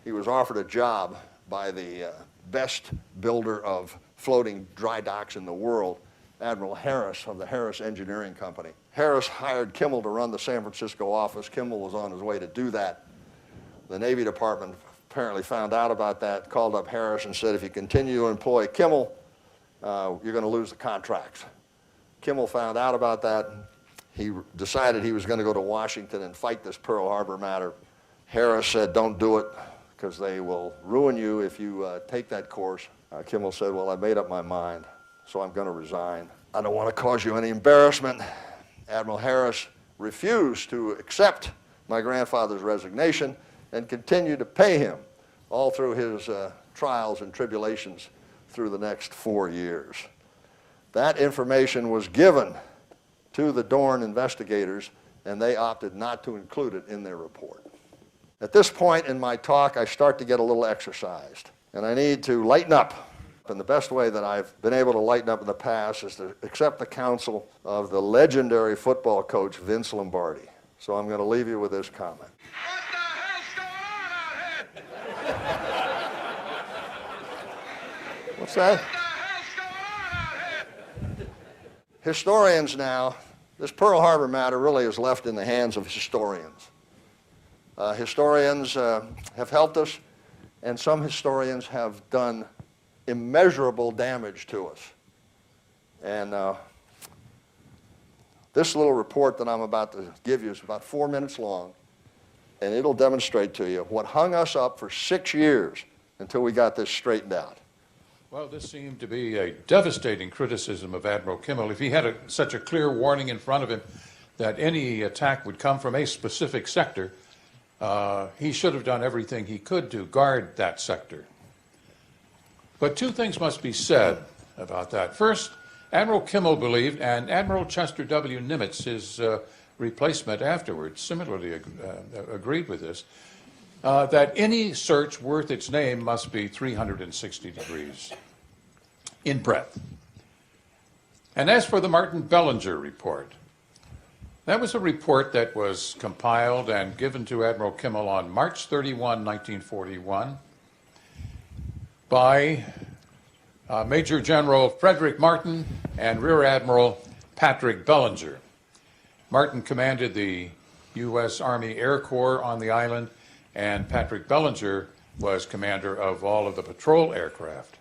He was offered a job by the best builder of floating dry docks in the world, Admiral Harris of the Harris Engineering Company. Harris hired Kimmel to run the San Francisco office. Kimmel was on his way to do that. The Navy Department apparently found out about that, called up Harris and said, if you continue to employ Kimmel, you're going to lose the contracts. Kimmel found out about that. He decided he was going to go to Washington and fight this Pearl Harbor matter. Harris said, don't do it, because they will ruin you if you take that course. Kimmel said, well, I made up my mind, so I'm going to resign. I don't want to cause you any embarrassment. Admiral Harris refused to accept my grandfather's resignation and continued to pay him all through his trials and tribulations through the next 4 years. That information was given to the Dorn investigators, and they opted not to include it in their report. At this point in my talk, I start to get a little exercised, and I need to lighten up. And the best way that I've been able to lighten up in the past is to accept the counsel of the legendary football coach, Vince Lombardi. So I'm going to leave you with this comment. What the hell's going on out here? What's that? What the hell's going on out here? Historians now, this Pearl Harbor matter really is left in the hands of historians. Historians have helped us, and some historians have done immeasurable damage to us. And this little report that I'm about to give you is about 4 minutes long, and it'll demonstrate to you what hung us up for 6 years until we got this straightened out. Well, this seemed to be a devastating criticism of Admiral Kimmel. If he had such a clear warning in front of him that any attack would come from a specific sector, he should have done everything he could to guard that sector. But two things must be said about that. First, Admiral Kimmel believed, and Admiral Chester W. Nimitz, his replacement afterwards, similarly agreed with this, that any search worth its name must be 360 degrees in breadth. And as for the Martin Bellinger report, that was a report that was compiled and given to Admiral Kimmel on March 31, 1941 by Major General Frederick Martin and Rear Admiral Patrick Bellinger. Martin commanded the U.S. Army Air Corps on the island, and Patrick Bellinger was commander of all of the patrol aircraft.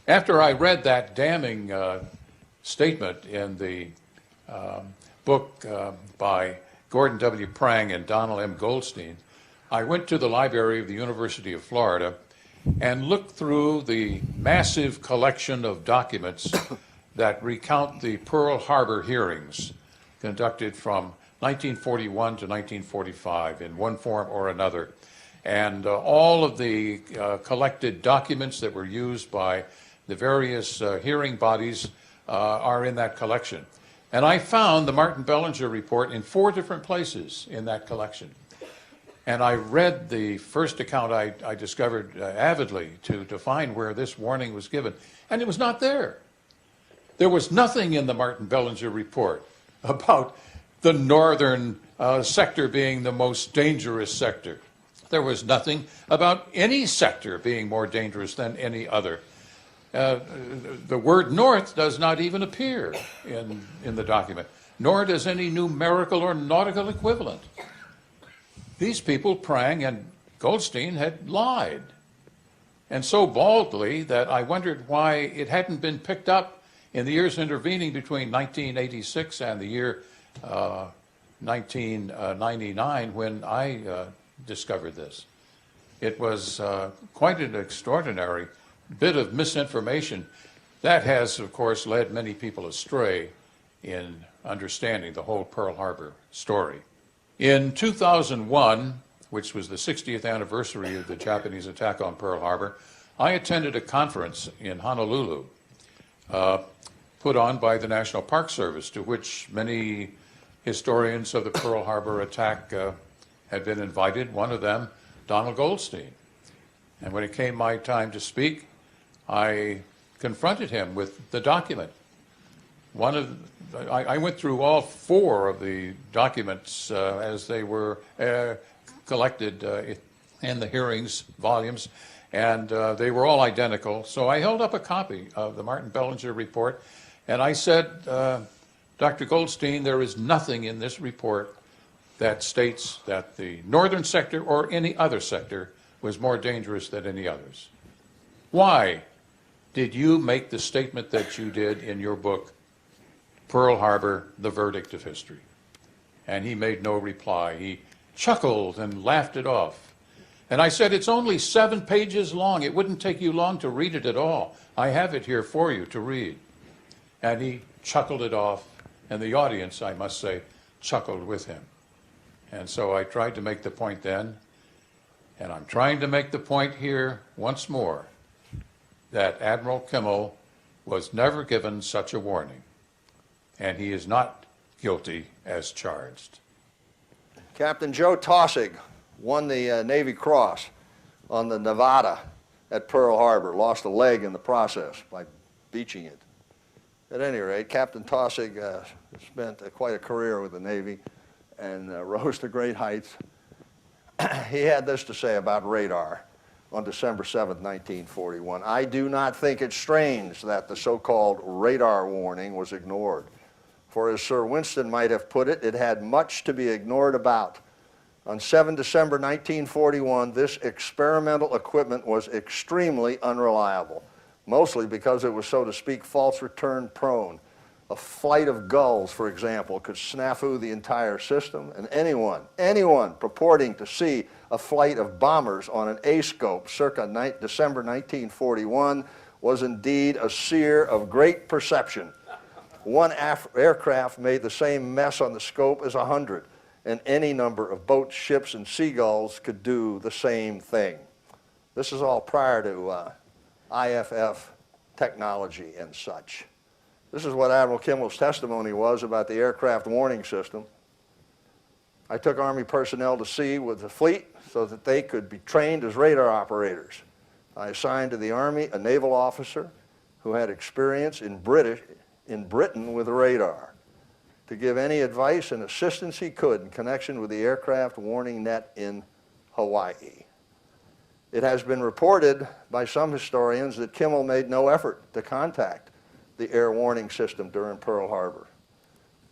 After I read that damning statement in the book by Gordon W. Prang and Donald M. Goldstein, I went to the library of the University of Florida and looked through the massive collection of documents that recount the Pearl Harbor hearings conducted from 1941 to 1945 in one form or another. And all of the collected documents that were used by the various hearing bodies are in that collection. And I found the Martin Bellinger report in 4 different places in that collection. And I read the first account I discovered avidly to find where this warning was given, and it was not there. There was nothing in the Martin Bellinger report about the northern sector being the most dangerous sector. There was nothing about any sector being more dangerous than any other. The word north does not even appear in the document, nor does any numerical or nautical equivalent. These people, Prang and Goldstein, had lied, and so baldly that I wondered why it hadn't been picked up in the years intervening between 1986 and the year 1999 when I discovered this. It was quite an extraordinary bit of misinformation that has, of course, led many people astray in understanding the whole Pearl Harbor story. In 2001, which was the 60th anniversary of the Japanese attack on Pearl Harbor, I attended a conference in Honolulu put on by the National Park Service, to which many historians of the Pearl Harbor attack had been invited, one of them, Donald Goldstein. And when it came my time to speak, I confronted him with the document. I went through all four of the documents as they were collected in the hearings volumes, and they were all identical. So I held up a copy of the Martin Bellinger report, and I said, Dr. Goldstein, there is nothing in this report that states that the northern sector or any other sector was more dangerous than any others. Why did you make the statement that you did in your book, Pearl Harbor, The Verdict of History? And he made no reply. He chuckled and laughed it off. And I said, it's only 7 pages long. It wouldn't take you long to read it at all. I have it here for you to read. And he chuckled it off, and the audience, I must say, chuckled with him. And so I tried to make the point then, and I'm trying to make the point here once more, that Admiral Kimmel was never given such a warning, and he is not guilty as charged. Captain Joe Taussig won the Navy Cross on the Nevada at Pearl Harbor, lost a leg in the process by beaching it. At any rate, Captain Taussig spent quite a career with the Navy and rose to great heights. He had this to say about radar on December 7, 1941. I do not think it strange that the so-called radar warning was ignored. For as Sir Winston might have put it, it had much to be ignored about. On 7 December 1941, this experimental equipment was extremely unreliable, mostly because it was, so to speak, false return prone. A flight of gulls, for example, could snafu the entire system, and anyone purporting to see a flight of bombers on an A-scope circa December 1941 was indeed a seer of great perception. One aircraft made the same mess on the scope as 100, and any number of boats, ships, and seagulls could do the same thing. This is all prior to IFF technology and such. This is what Admiral Kimmel's testimony was about the aircraft warning system. I took Army personnel to sea with the fleet so that they could be trained as radar operators. I assigned to the Army a naval officer who had experience in Britain with radar to give any advice and assistance he could in connection with the aircraft warning net in Hawaii. It has been reported by some historians that Kimmel made no effort to contact the air warning system during Pearl Harbor,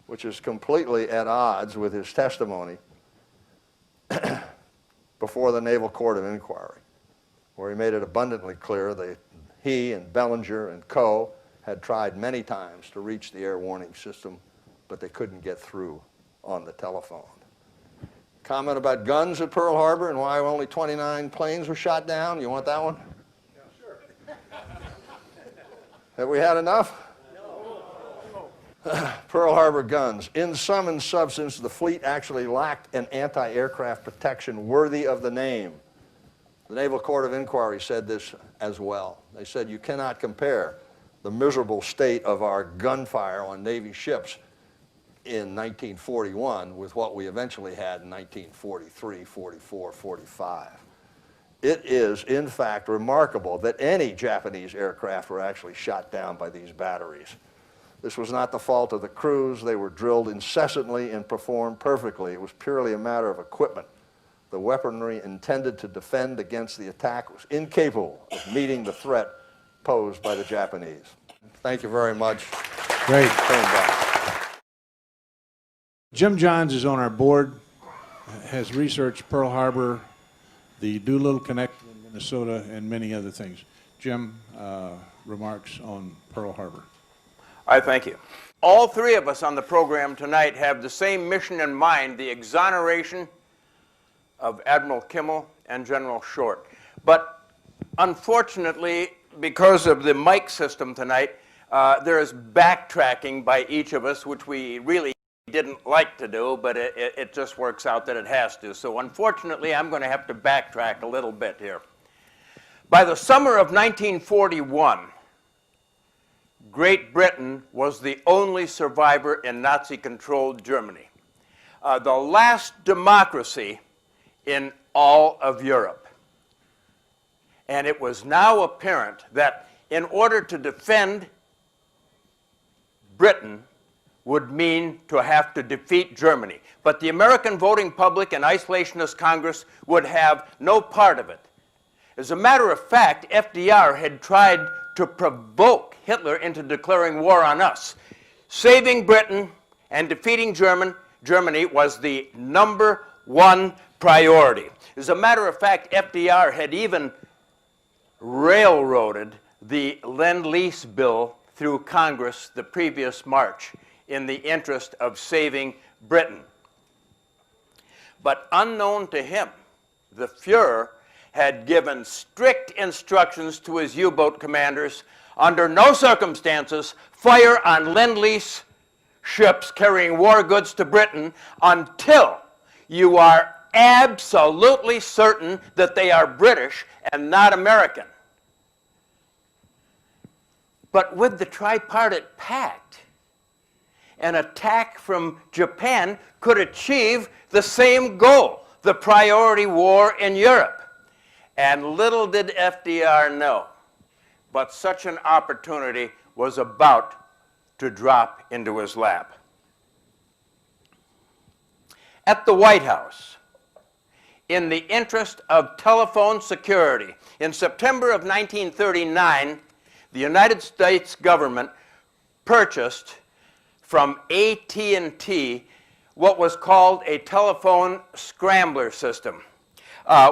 which is completely at odds with his testimony before the Naval Court of Inquiry, where he made it abundantly clear that he and Bellinger and co. had tried many times to reach the air warning system, but they couldn't get through on the telephone. Comment about guns at Pearl Harbor and why only 29 planes were shot down? You want that one? Yeah, sure. Have we had enough? Pearl Harbor guns. In sum and substance, the fleet actually lacked an anti-aircraft protection worthy of the name. The Naval Court of Inquiry said this as well. They said you cannot compare the miserable state of our gunfire on Navy ships in 1941 with what we eventually had in 1943, 44, 45. It is, in fact, remarkable that any Japanese aircraft were actually shot down by these batteries. This was not the fault of the crews. They were drilled incessantly and performed perfectly. It was purely a matter of equipment. The weaponry intended to defend against the attack was incapable of meeting the threat posed by the Japanese. Thank you very much. Great. Turn back. Jim Johns is on our board, has researched Pearl Harbor, the Doolittle Connection in Minnesota, and many other things. Jim, remarks on Pearl Harbor. I thank you. All three of us on the program tonight have the same mission in mind, the exoneration of Admiral Kimmel and General Short. But unfortunately, because of the mic system tonight, there is backtracking by each of us, which we really didn't like to do, but it just works out that it has to. So unfortunately, I'm going to have to backtrack a little bit here. By the summer of 1941, Great Britain was the only survivor in Nazi-controlled Germany, the last democracy in all of Europe. And it was now apparent that in order to defend Britain would mean to have to defeat Germany. But the American voting public and isolationist Congress would have no part of it. As a matter of fact, FDR had tried to provoke Hitler into declaring war on us. Saving Britain and defeating Germany was the #1 priority. As a matter of fact, FDR had even railroaded the Lend-Lease bill through Congress the previous March in the interest of saving Britain. But unknown to him, the Fuhrer had given strict instructions to his U-boat commanders: under no circumstances fire on Lend-Lease ships carrying war goods to Britain until you are absolutely certain that they are British and not American. But with the tripartite pact, an attack from Japan could achieve the same goal, the priority war in Europe. And little did FDR know, but such an opportunity was about to drop into his lap. At the White House, in the interest of telephone security, in September of 1939, the United States government purchased from AT&T what was called a telephone scrambler system,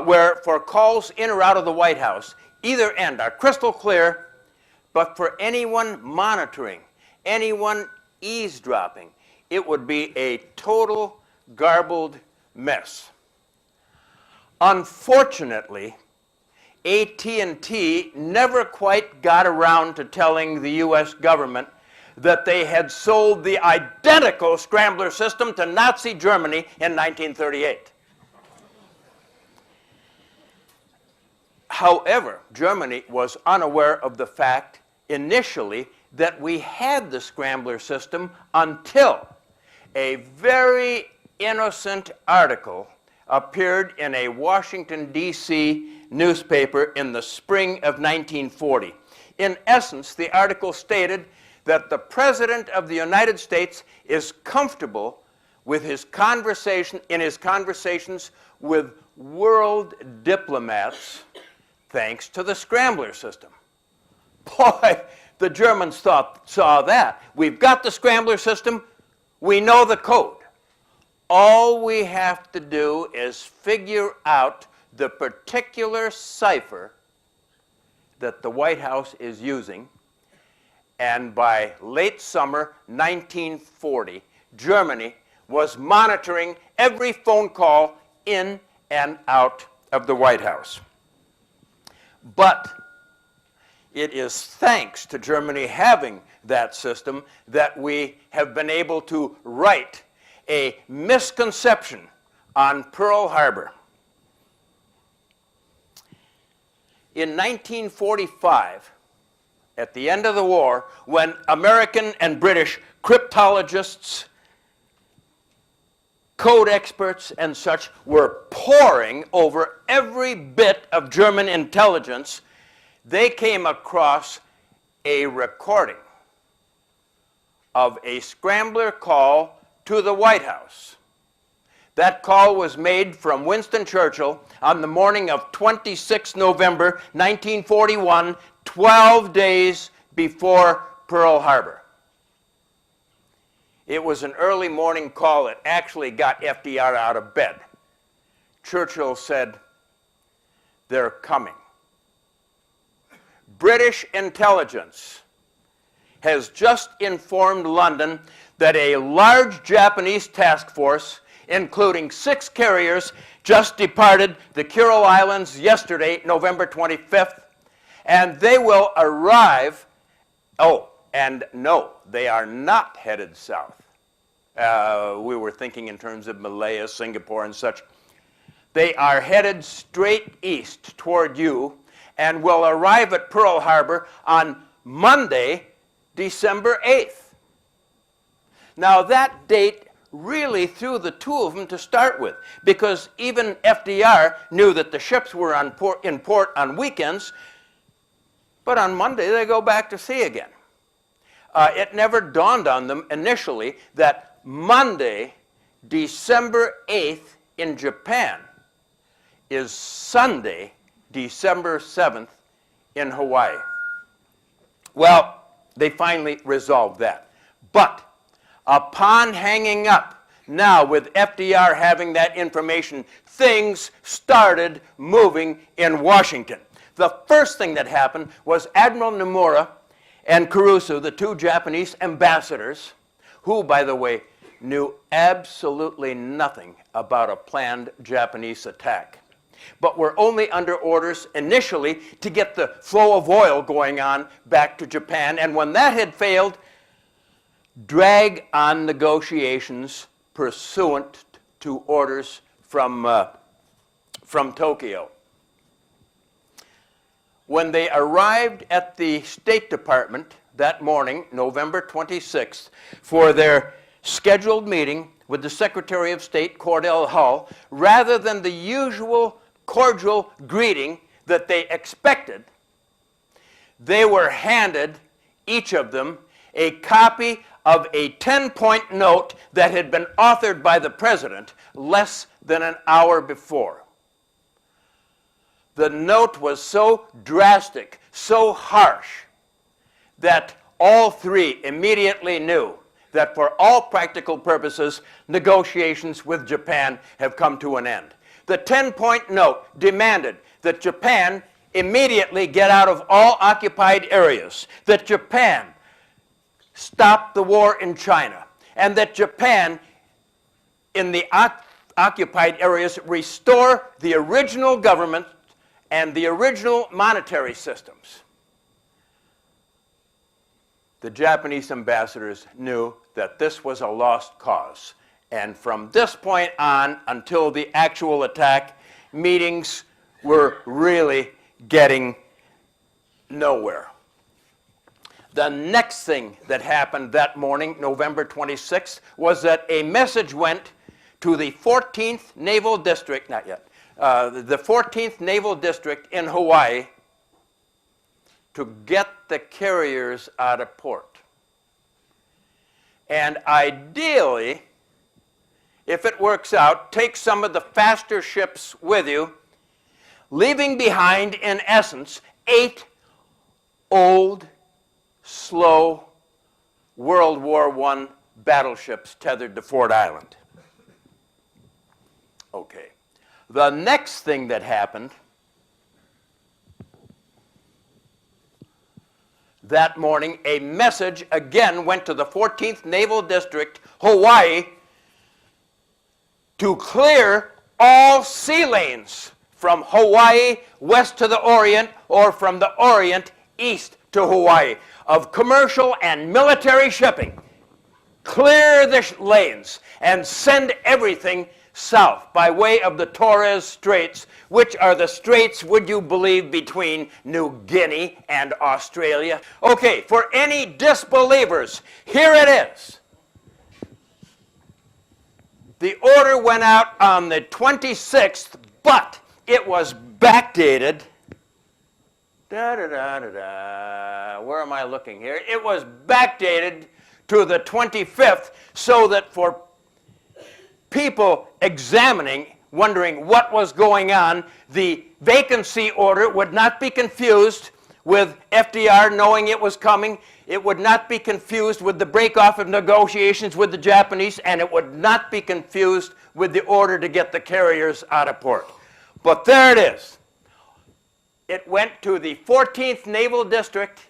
where for calls in or out of the White House, either end are crystal clear, but for anyone monitoring, anyone eavesdropping, it would be a total garbled mess. Unfortunately, AT&T never quite got around to telling the US government that they had sold the identical scrambler system to Nazi Germany in 1938. However, Germany was unaware of the fact initially that we had the scrambler system until a very innocent article appeared in a Washington, D.C. newspaper in the spring of 1940. In essence, the article stated that the President of the United States is comfortable with his conversations with world diplomats thanks to the scrambler system. Boy, the Germans saw that. We've got the scrambler system. We know the code. All we have to do is figure out the particular cipher that the White House is using. And by late summer 1940, Germany was monitoring every phone call in and out of the White House. But it is thanks to Germany having that system that we have been able to right a misconception on Pearl Harbor. In 1945, at the end of the war, when American and British cryptologists code experts and such were poring over every bit of German intelligence, they came across a recording of a scrambler call to the White House. That call was made from Winston Churchill on the morning of 26 November 1941, 12 days before Pearl Harbor. It was an early morning call that actually got FDR out of bed. Churchill said, "They're coming." British intelligence has just informed London that a large Japanese task force, including 6 carriers, just departed the Kuril Islands yesterday, November 25th, and they will arrive. Oh, and no, they are not headed south. We were thinking in terms of Malaya, Singapore, and such. They are headed straight east toward you and will arrive at Pearl Harbor on Monday, December 8th. Now, that date really threw the two of them to start with, because even FDR knew that the ships were in port on weekends, but on Monday they go back to sea again. It never dawned on them initially that Monday, December 8th in Japan is Sunday, December 7th in Hawaii. Well, they finally resolved that. But upon hanging up, now with FDR having that information, things started moving in Washington. The first thing that happened was Admiral Nomura and Kurusu, the 2 Japanese ambassadors, who, by the way, knew absolutely nothing about a planned Japanese attack, but were only under orders initially to get the flow of oil going on back to Japan, and when that had failed, drag on negotiations pursuant to orders from Tokyo. When they arrived at the State Department that morning, November 26th, for their scheduled meeting with the Secretary of State, Cordell Hull, rather than the usual cordial greeting that they expected, they were handed, each of them, a copy of a 10-point note that had been authored by the President less than an hour before. The note was so drastic, so harsh, that all 3 immediately knew that for all practical purposes, negotiations with Japan have come to an end. The 10-point note demanded that Japan immediately get out of all occupied areas, that Japan stop the war in China, and that Japan, in the occupied areas, restore the original government and the original monetary systems. The Japanese ambassadors knew that this was a lost cause. And from this point on until the actual attack, meetings were really getting nowhere. The next thing that happened that morning, November 26th, was that a message went to the 14th Naval District, not yet, the 14th Naval District in Hawaii to get the carriers out of port. And ideally, if it works out, take some of the faster ships with you, leaving behind, in essence, 8 old, slow World War I battleships tethered to Ford Island. Okay. The next thing that happened that morning, a message again went to the 14th Naval District, Hawaii, to clear all sea lanes from Hawaii west to the Orient or from the Orient east to Hawaii of commercial and military shipping. Clear the lanes and send everything south by way of the Torres Straits, which are the straits, would you believe, between New Guinea and Australia. Okay, for any disbelievers, here it is. The order went out on the 26th, but it was backdated. Where am I looking here? It was backdated to the 25th so that for people examining, wondering what was going on, the vacancy order would not be confused with FDR knowing it was coming. It would not be confused with the break-off of negotiations with the Japanese, and it would not be confused with the order to get the carriers out of port. But there it is. It went to the 14th Naval District,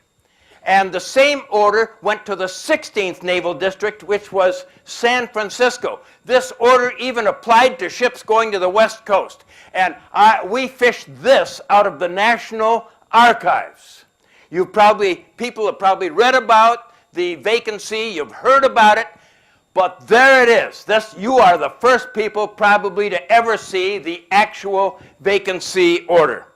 and the same order went to the 16th Naval District, which was San Francisco. This order even applied to ships going to the West Coast. And we fished this out of the National Archives. People have probably read about the vacancy, you've heard about it, but there it is. You are the first people probably to ever see the actual vacancy order.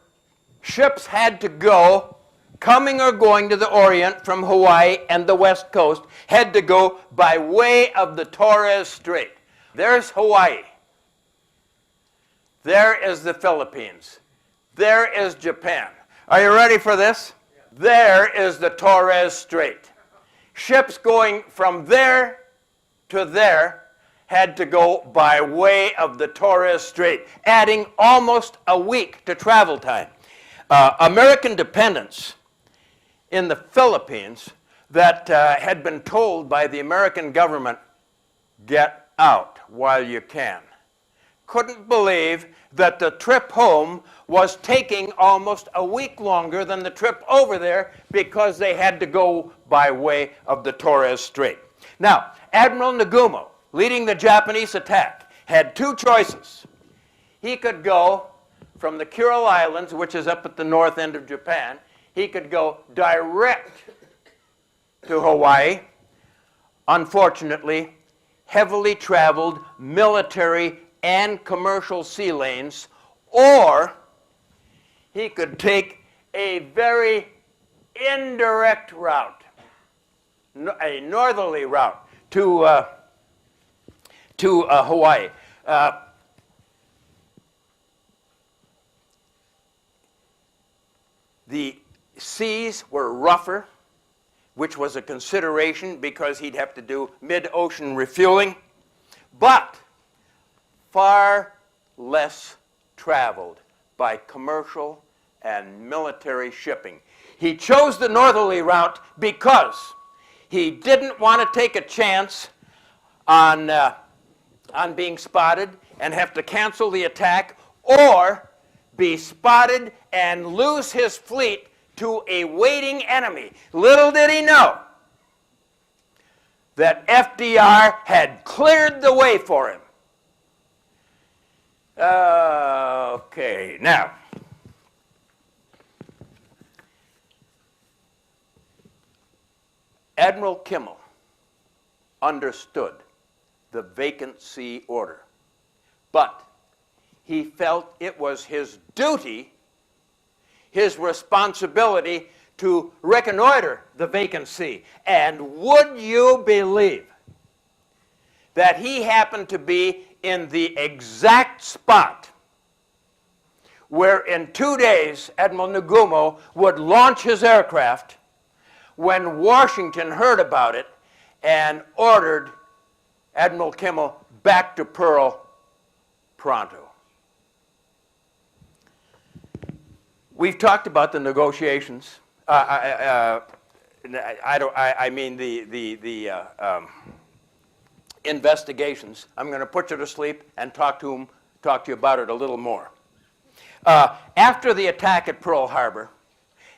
Ships had to go, coming or going to the Orient from Hawaii and the West Coast, had to go by way of the Torres Strait. There's Hawaii. There is the Philippines. There is Japan. Are you ready for this? Yeah. There is the Torres Strait. Ships going from there to there had to go by way of the Torres Strait, adding almost a week to travel time. American dependents in the Philippines that had been told by the American government, get out while you can, couldn't believe that the trip home was taking almost a week longer than the trip over there because they had to go by way of the Torres Strait. Now, Admiral Nagumo, leading the Japanese attack, had two choices. He could go from the Kuril Islands, which is up at the north end of Japan. He could go direct to Hawaii. Unfortunately, heavily traveled military and commercial sea lanes, or he could take a very indirect route, a northerly route to Hawaii. The seas were rougher, which was a consideration because he'd have to do mid-ocean refueling, but far less traveled by commercial and military shipping. He chose the northerly route because he didn't want to take a chance on being spotted and have to cancel the attack, or be spotted and lose his fleet to a waiting enemy. Little did he know that FDR had cleared the way for him. Okay, now, Admiral Kimmel understood the vacancy order, but he felt it was his duty, his responsibility to reconnoiter the vacancy. And would you believe that he happened to be in the exact spot where in 2 days Admiral Nagumo would launch his aircraft when Washington heard about it and ordered Admiral Kimmel back to Pearl pronto. We've talked about the negotiations. I mean the investigations. I'm going to put you to sleep and talk to you about it a little more. After the attack at Pearl Harbor,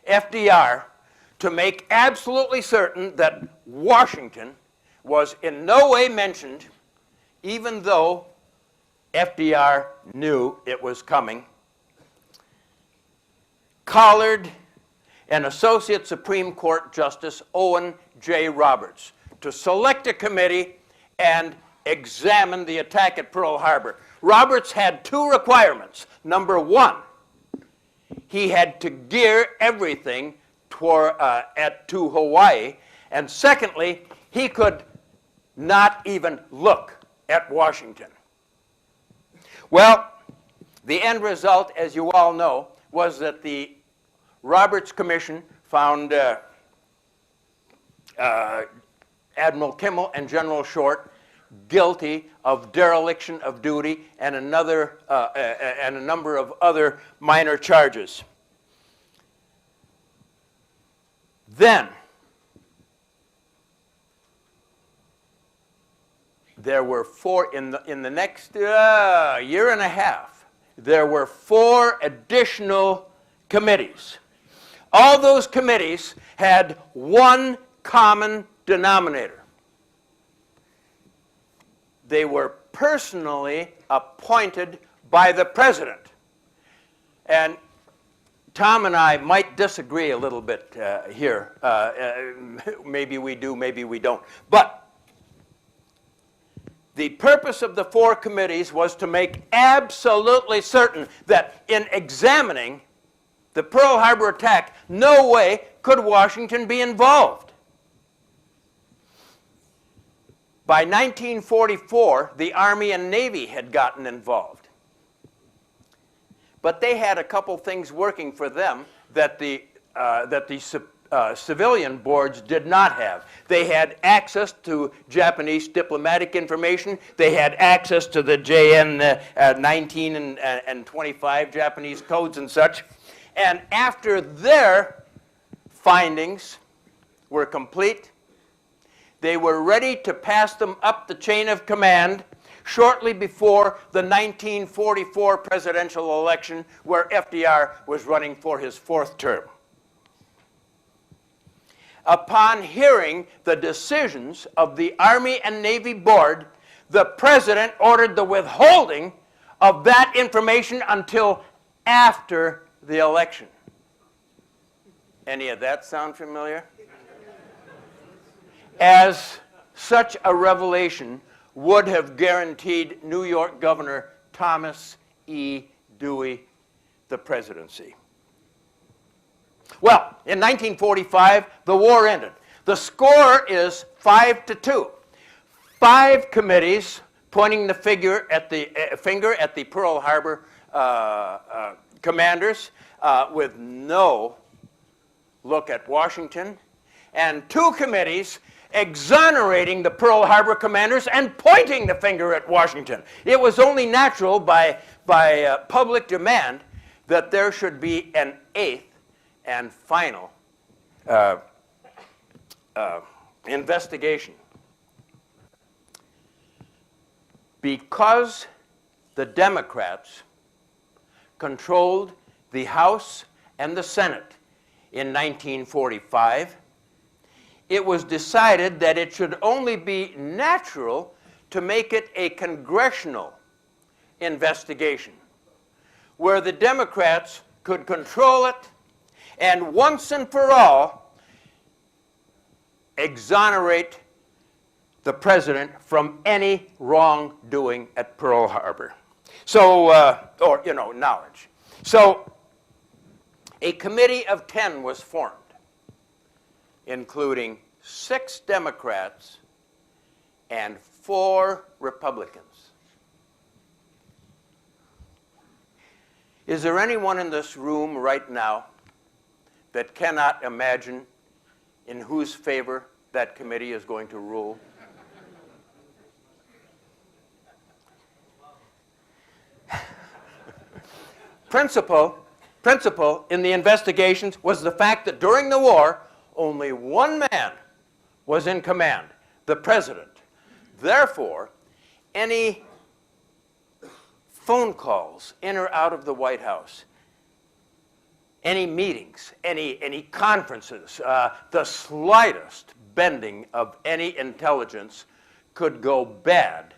FDR, to make absolutely certain that Washington was in no way mentioned, even though FDR knew it was coming, collared an Associate Supreme Court Justice, Owen J. Roberts, to select a committee and examine the attack at Pearl Harbor. Roberts had two requirements. Number one, he had to gear everything to Hawaii. And secondly, he could not even look at Washington. Well, the end result, as you all know, was that the Roberts Commission found Admiral Kimmel and General Short guilty of dereliction of duty and a number of other minor charges. Then there were four in the next year and a half. There were 4 additional committees. All those committees had one common denominator. They were personally appointed by the president. And Tom and I might disagree a little bit here. Maybe we do, maybe we don't. But the purpose of the 4 committees was to make absolutely certain that in examining the Pearl Harbor attack, no way could Washington be involved. By 1944, the Army and Navy had gotten involved. But they had a couple things working for them that the civilian boards did not have. They had access to Japanese diplomatic information. They had access to the JN 19 and 25 Japanese codes and such. And after their findings were complete, they were ready to pass them up the chain of command shortly before the 1944 presidential election, where FDR was running for his 4th term. Upon hearing the decisions of the Army and Navy Board, the president ordered the withholding of that information until after the election. Any of that sound familiar? As such a revelation would have guaranteed New York Governor Thomas E. Dewey the presidency. Well, in 1945, the war ended. The score is 5-2. 5 committees pointing the finger at the Pearl Harbor commanders with no look at Washington, and 2 committees exonerating the Pearl Harbor commanders and pointing the finger at Washington. It was only natural by public demand that there should be an 8th and final investigation. Because the Democrats controlled the House and the Senate in 1945, it was decided that it should only be natural to make it a congressional investigation, where the Democrats could control it and once and for all exonerate the president from any wrongdoing at Pearl Harbor. So, knowledge. So, a committee of 10 was formed, including 6 Democrats and 4 Republicans. Is there anyone in this room right now that cannot imagine in whose favor that committee is going to rule? Principle in the investigations was the fact that during the war, only one man was in command, the president. Therefore, any phone calls in or out of the White House, any meetings, any conferences, the slightest bending of any intelligence could go bad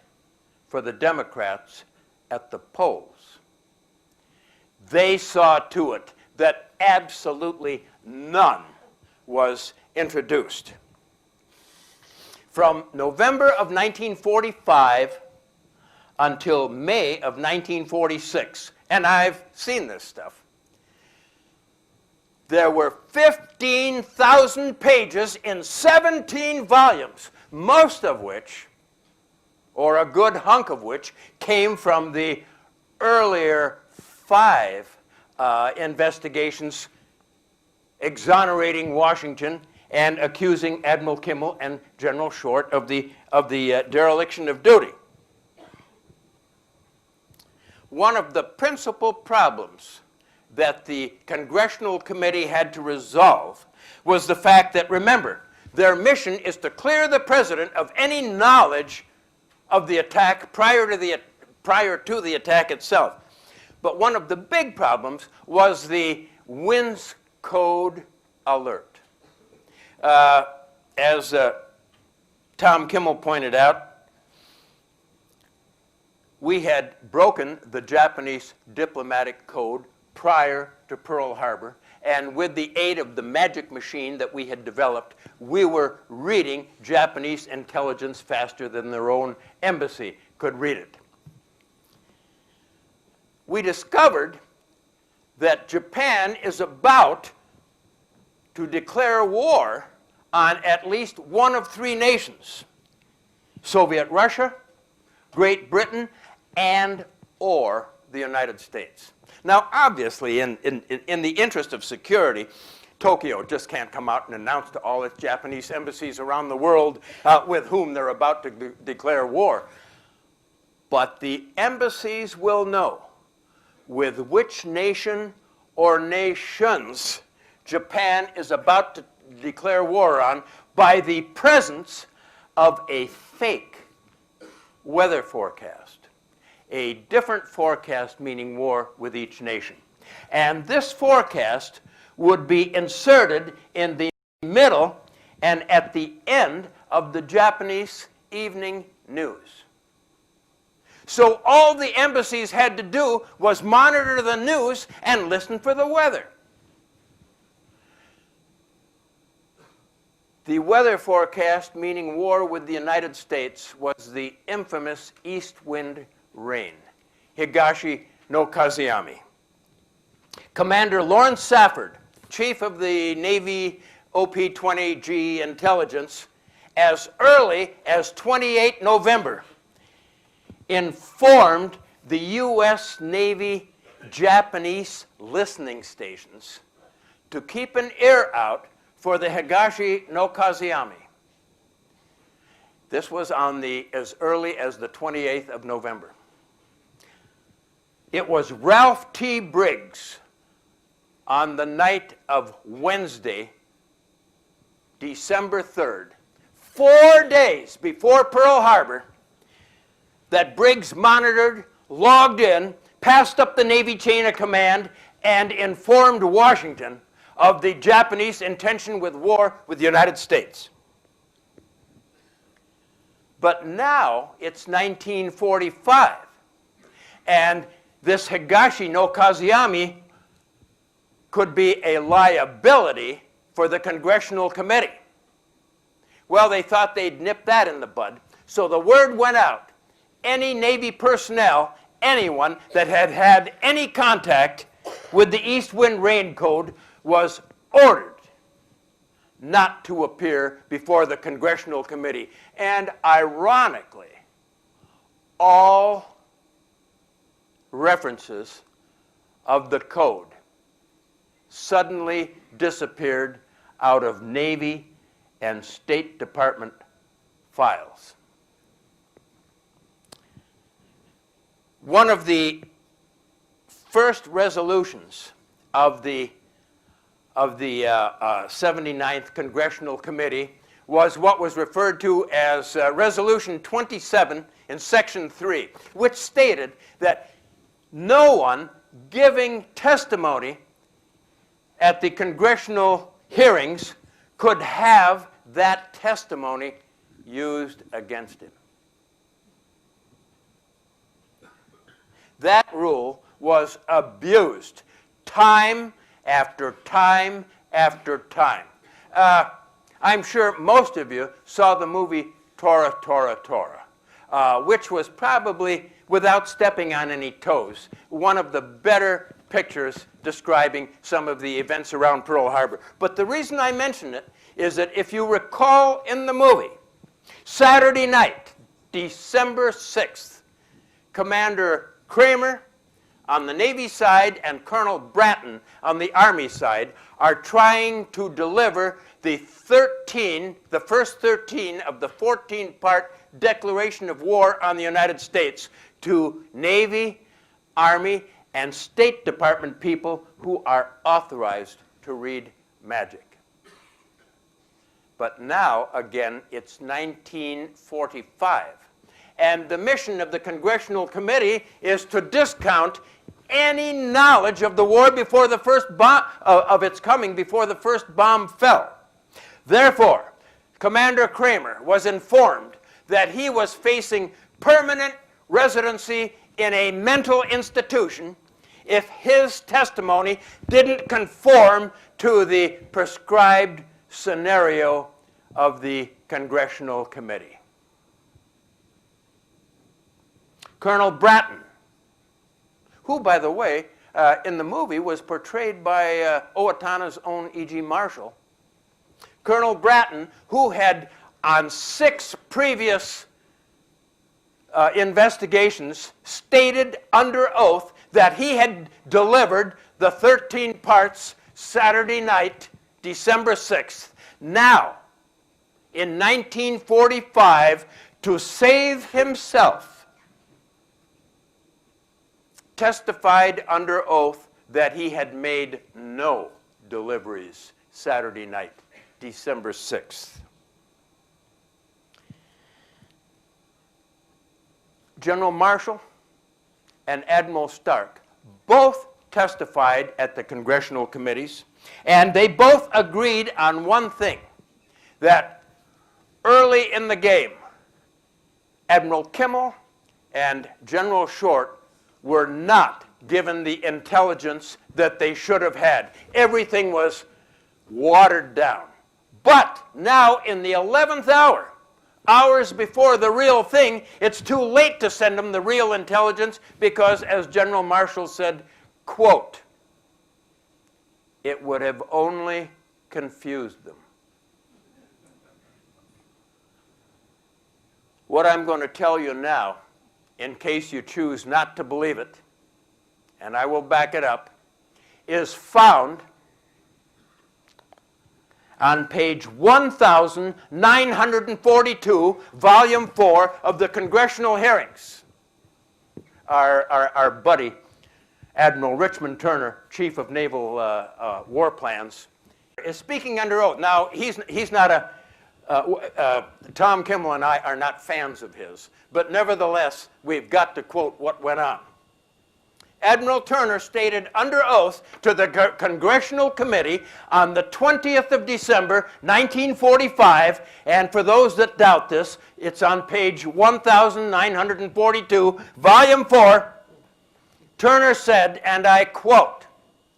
for the Democrats at the polls. They saw to it that absolutely none was introduced. From November of 1945 until May of 1946, and I've seen this stuff, there were 15,000 pages in 17 volumes, most of which, or a good hunk of which, came from the earlier 5 investigations exonerating Washington and accusing Admiral Kimmel and General Short of the dereliction of duty. One of the principal problems that the Congressional Committee had to resolve was the fact that, remember, their mission is to clear the president of any knowledge of the attack prior to the attack itself. But one of the big problems was the winds code alert. As Tom Kimmel pointed out, we had broken the Japanese diplomatic code prior to Pearl Harbor, and with the aid of the magic machine that we had developed, we were reading Japanese intelligence faster than their own embassy could read it. We discovered that Japan is about to declare war on at least one of 3 nations: Soviet Russia, Great Britain, and or the United States. Now, obviously, in the interest of security, Tokyo just can't come out and announce to all its Japanese embassies around the world with whom they're about to declare war. But the embassies will know with which nation or nations Japan is about to declare war on by the presence of a fake weather forecast. A different forecast meaning war with each nation. And this forecast would be inserted in the middle and at the end of the Japanese evening news. So all the embassies had to do was monitor the news and listen for the weather. The weather forecast meaning war with the United States was the infamous east wind rain, Higashi no Kazuyami. Commander Lawrence Safford, chief of the Navy OP-20G intelligence, as early as 28 November, informed the U.S. Navy Japanese listening stations to keep an ear out for the Higashi no Kazuyami. This was on as early as the 28th of November. It was Ralph T. Briggs on the night of Wednesday, December 3rd, 4 days before Pearl Harbor, that Briggs monitored, logged in, passed up the Navy chain of command, and informed Washington of the Japanese intention with war with the United States. But now it's 1945, and this Higashi no Kazuyami could be a liability for the Congressional Committee. Well, they thought they'd nip that in the bud, so the word went out. Any Navy personnel, anyone that had had any contact with the East Wind Rain Code was ordered not to appear before the Congressional Committee. And ironically, all references of the code suddenly disappeared out of Navy and State Department files. One of the first resolutions of the 79th Congressional Committee was what was referred to as Resolution 27 in Section 3, which stated that no one giving testimony at the congressional hearings could have that testimony used against him. That rule was abused time after time after time. I'm sure most of you saw the movie Tora, Tora, Tora, which was probably, without stepping on any toes, one of the better pictures describing some of the events around Pearl Harbor. But the reason I mention it is that if you recall in the movie, Saturday night, December 6th, Commander Kramer on the Navy side and Colonel Bratton on the Army side are trying to deliver the first 13 of the 14-part declaration of war on the United States to Navy, Army, and State Department people who are authorized to read magic. But now, again, it's 1945. And the mission of the Congressional Committee is to discount any knowledge of the war before the first bomb, of its coming before the first bomb fell. Therefore, Commander Kramer was informed that he was facing permanent residency in a mental institution if his testimony didn't conform to the prescribed scenario of the Congressional Committee. Colonel Bratton, who, by the way, in the movie was portrayed by Owatonna's own E.G. Marshall. Colonel Bratton, who had on 6 previous investigations stated under oath that he had delivered the 13 parts Saturday night, December 6th. Now, in 1945, to save himself, testified under oath that he had made no deliveries Saturday night, December 6th. General Marshall and Admiral Stark both testified at the congressional committees, and they both agreed on one thing, that early in the game, Admiral Kimmel and General Short were not given the intelligence that they should have had. Everything was watered down. But now in the 11th hour, hours before the real thing, it's too late to send them the real intelligence because, as General Marshall said, quote, it would have only confused them. What I'm going to tell you now, in case you choose not to believe it, and I will back it up, is found on page 1942, volume 4 of the congressional hearings. Our buddy, Admiral Richmond Turner, Chief of Naval War Plans, is speaking under oath. Now, he's not a, Tom Kimmel and I are not fans of his, but nevertheless, we've got to quote what went on. Admiral Turner stated under oath to the Congressional Committee on the 20th of December, 1945, and for those that doubt this, it's on page 1942, volume 4, Turner said, and I quote,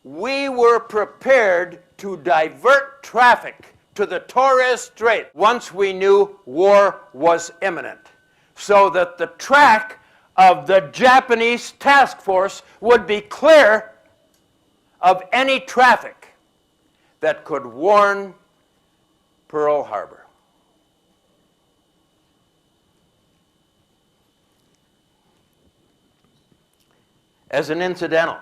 "We were prepared to divert traffic to the Torres Strait once we knew war was imminent, so that the track of the Japanese task force would be clear of any traffic that could warn Pearl Harbor." As an incidental,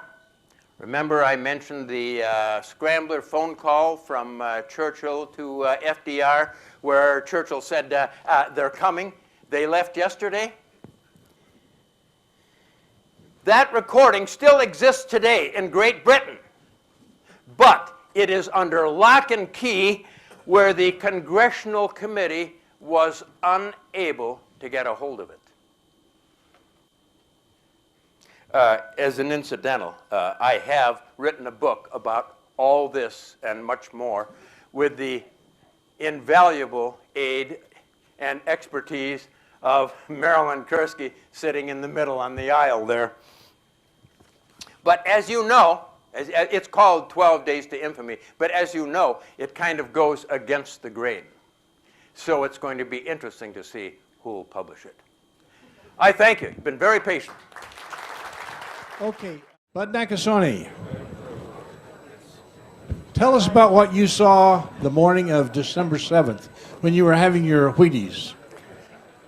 remember I mentioned the scrambler phone call from Churchill to FDR, where Churchill said, they're coming, they left yesterday? That recording still exists today in Great Britain, but it is under lock and key where the Congressional Committee was unable to get a hold of it. As an incidental, I have written a book about all this and much more with the invaluable aid and expertise of Marilyn Kursky sitting in the middle on the aisle there. But as you know, it's called 12 Days to Infamy, but as you know, it kind of goes against the grain. So it's going to be interesting to see who will publish it. I thank you. You've been very patient. Okay, Bud Nakasone, tell us about what you saw the morning of December 7th when you were having your Wheaties.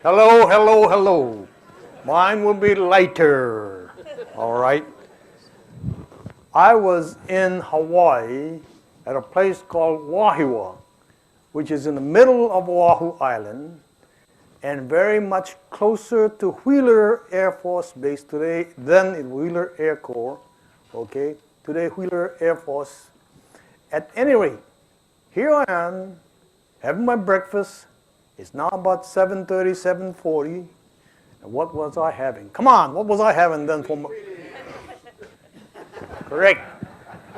Hello, hello, hello. Mine will be later. All right. I was in Hawaii at a place called Wahiawa, which is in the middle of Oahu Island and very much closer to Wheeler Air Force Base today than in Wheeler Air Corps, okay? Today, Wheeler Air Force. At any rate, here I am having my breakfast. It's now about 7:30, 7:40. And what was I having? Come on, what was I having then for my... Correct.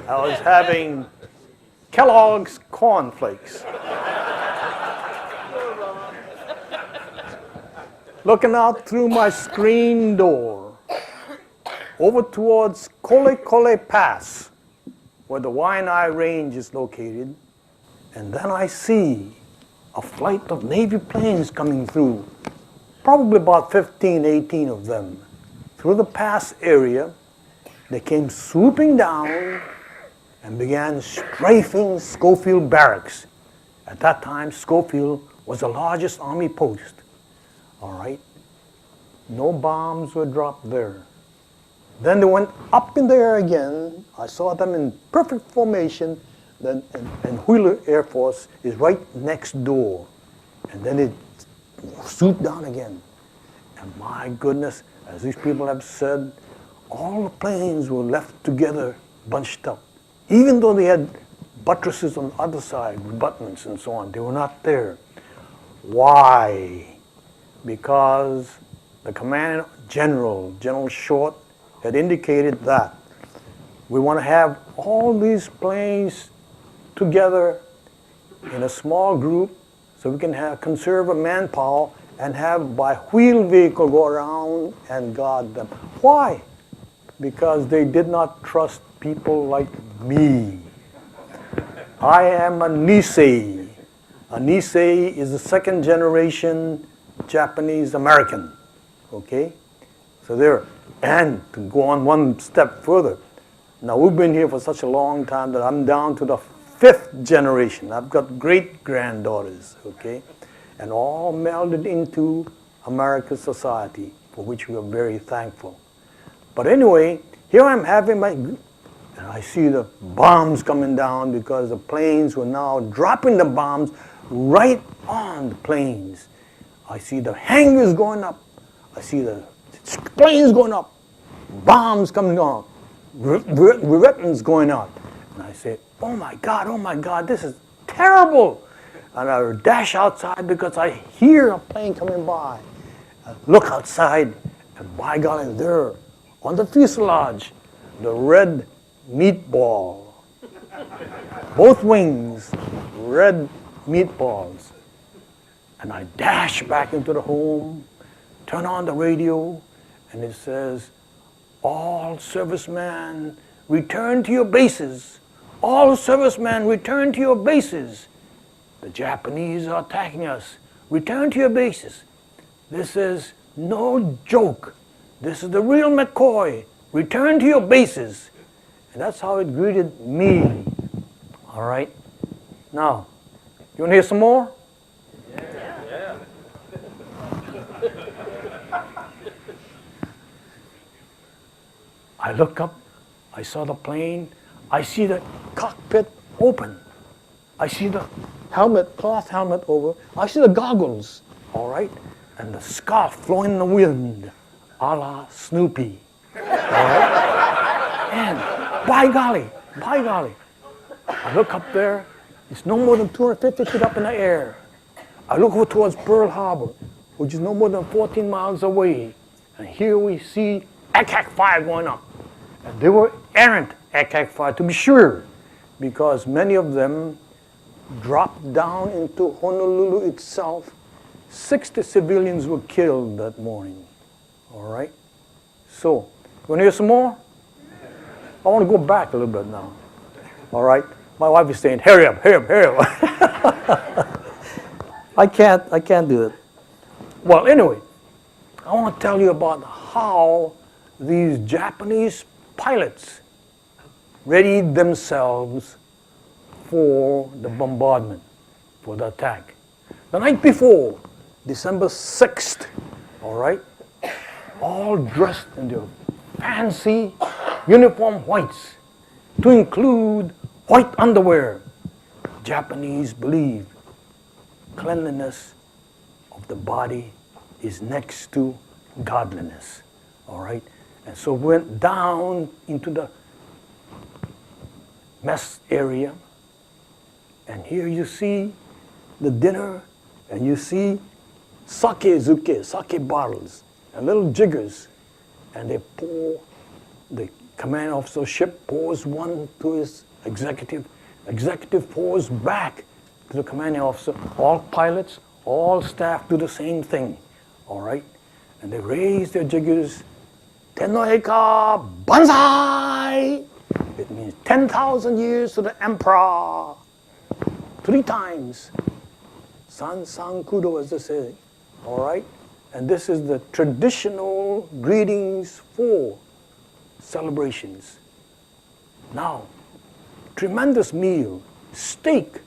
I was having Kellogg's Corn Flakes. Looking out through my screen door over towards Kole Kole Pass, where the Waianae Range is located, and then I see a flight of Navy planes coming through, probably about 15, 18 of them, through the pass area. They came swooping down and began strafing Schofield Barracks. At that time, Schofield was the largest Army post. All right? No bombs were dropped there. Then they went up in the air again. I saw them in perfect formation. Then, and Wheeler Air Force is right next door. And then it swooped down again. And my goodness, as these people have said, all the planes were left together, bunched up. Even though they had buttresses on the other side, abutments and so on, they were not there. Why? Because the commanding general, General Short, had indicated that we want to have all these planes together in a small group so we can conserve a manpower and have by wheel vehicle go around and guard them. Why? Because they did not trust people like me. I am a Nisei. A Nisei is the second generation Japanese American, okay? So there, and to go on one step further, now we've been here for such a long time that I'm down to the 5th generation. I've got great-granddaughters, okay? And all melded into America's society, for which we are very thankful. But anyway, here I'm having my, and I see the bombs coming down because the planes were now dropping the bombs right on the planes. I see the hangars going up. I see the planes going up. Bombs coming on. Weapons going out. And I say, oh my God, this is terrible. And I dash outside because I hear a plane coming by. I look outside, and by golly, there, on the fuselage, the red meatball. Both wings, red meatballs. And I dash back into the home, turn on the radio, and it says, all servicemen, return to your bases. All servicemen, return to your bases. The Japanese are attacking us. Return to your bases. This is no joke. This is the real McCoy. Return to your bases. And that's how it greeted me. All right? Now, you want to hear some more? I look up, I saw the plane, I see the cockpit open. I see the helmet, cloth helmet over, I see the goggles, all right? And the scarf flowing in the wind, a la Snoopy, all right? And by golly, I look up there, it's no more than 250 feet up in the air. I look over towards Pearl Harbor, which is no more than 14 miles away. And here we see attack fire going up. And they were errant attack fire, to be sure, because many of them dropped down into Honolulu itself. 60 civilians were killed that morning. All right? So, you want to hear some more? I want to go back a little bit now. All right? My wife is saying, hurry up. I can't do it. Well, anyway, I want to tell you about how these Japanese pilots readied themselves for the bombardment, for the attack. The night before, December 6th, all right, all dressed in their fancy uniform whites. to include white underwear. Japanese believe cleanliness of the body is next to godliness. All right? And so we went down into the mess area, and here you see the dinner, and you see sake bottles, and little jiggers, and they pour, the command officer ship pours one to his executive pours back to the commanding officer. All pilots, all staff do the same thing, all right? And they raise their jiggers, Tennoheika Banzai! It means 10,000 years to the emperor. 3 times. San San Kudo, as they say, all right? And this is the traditional greetings for celebrations. Now, tremendous meal, steak,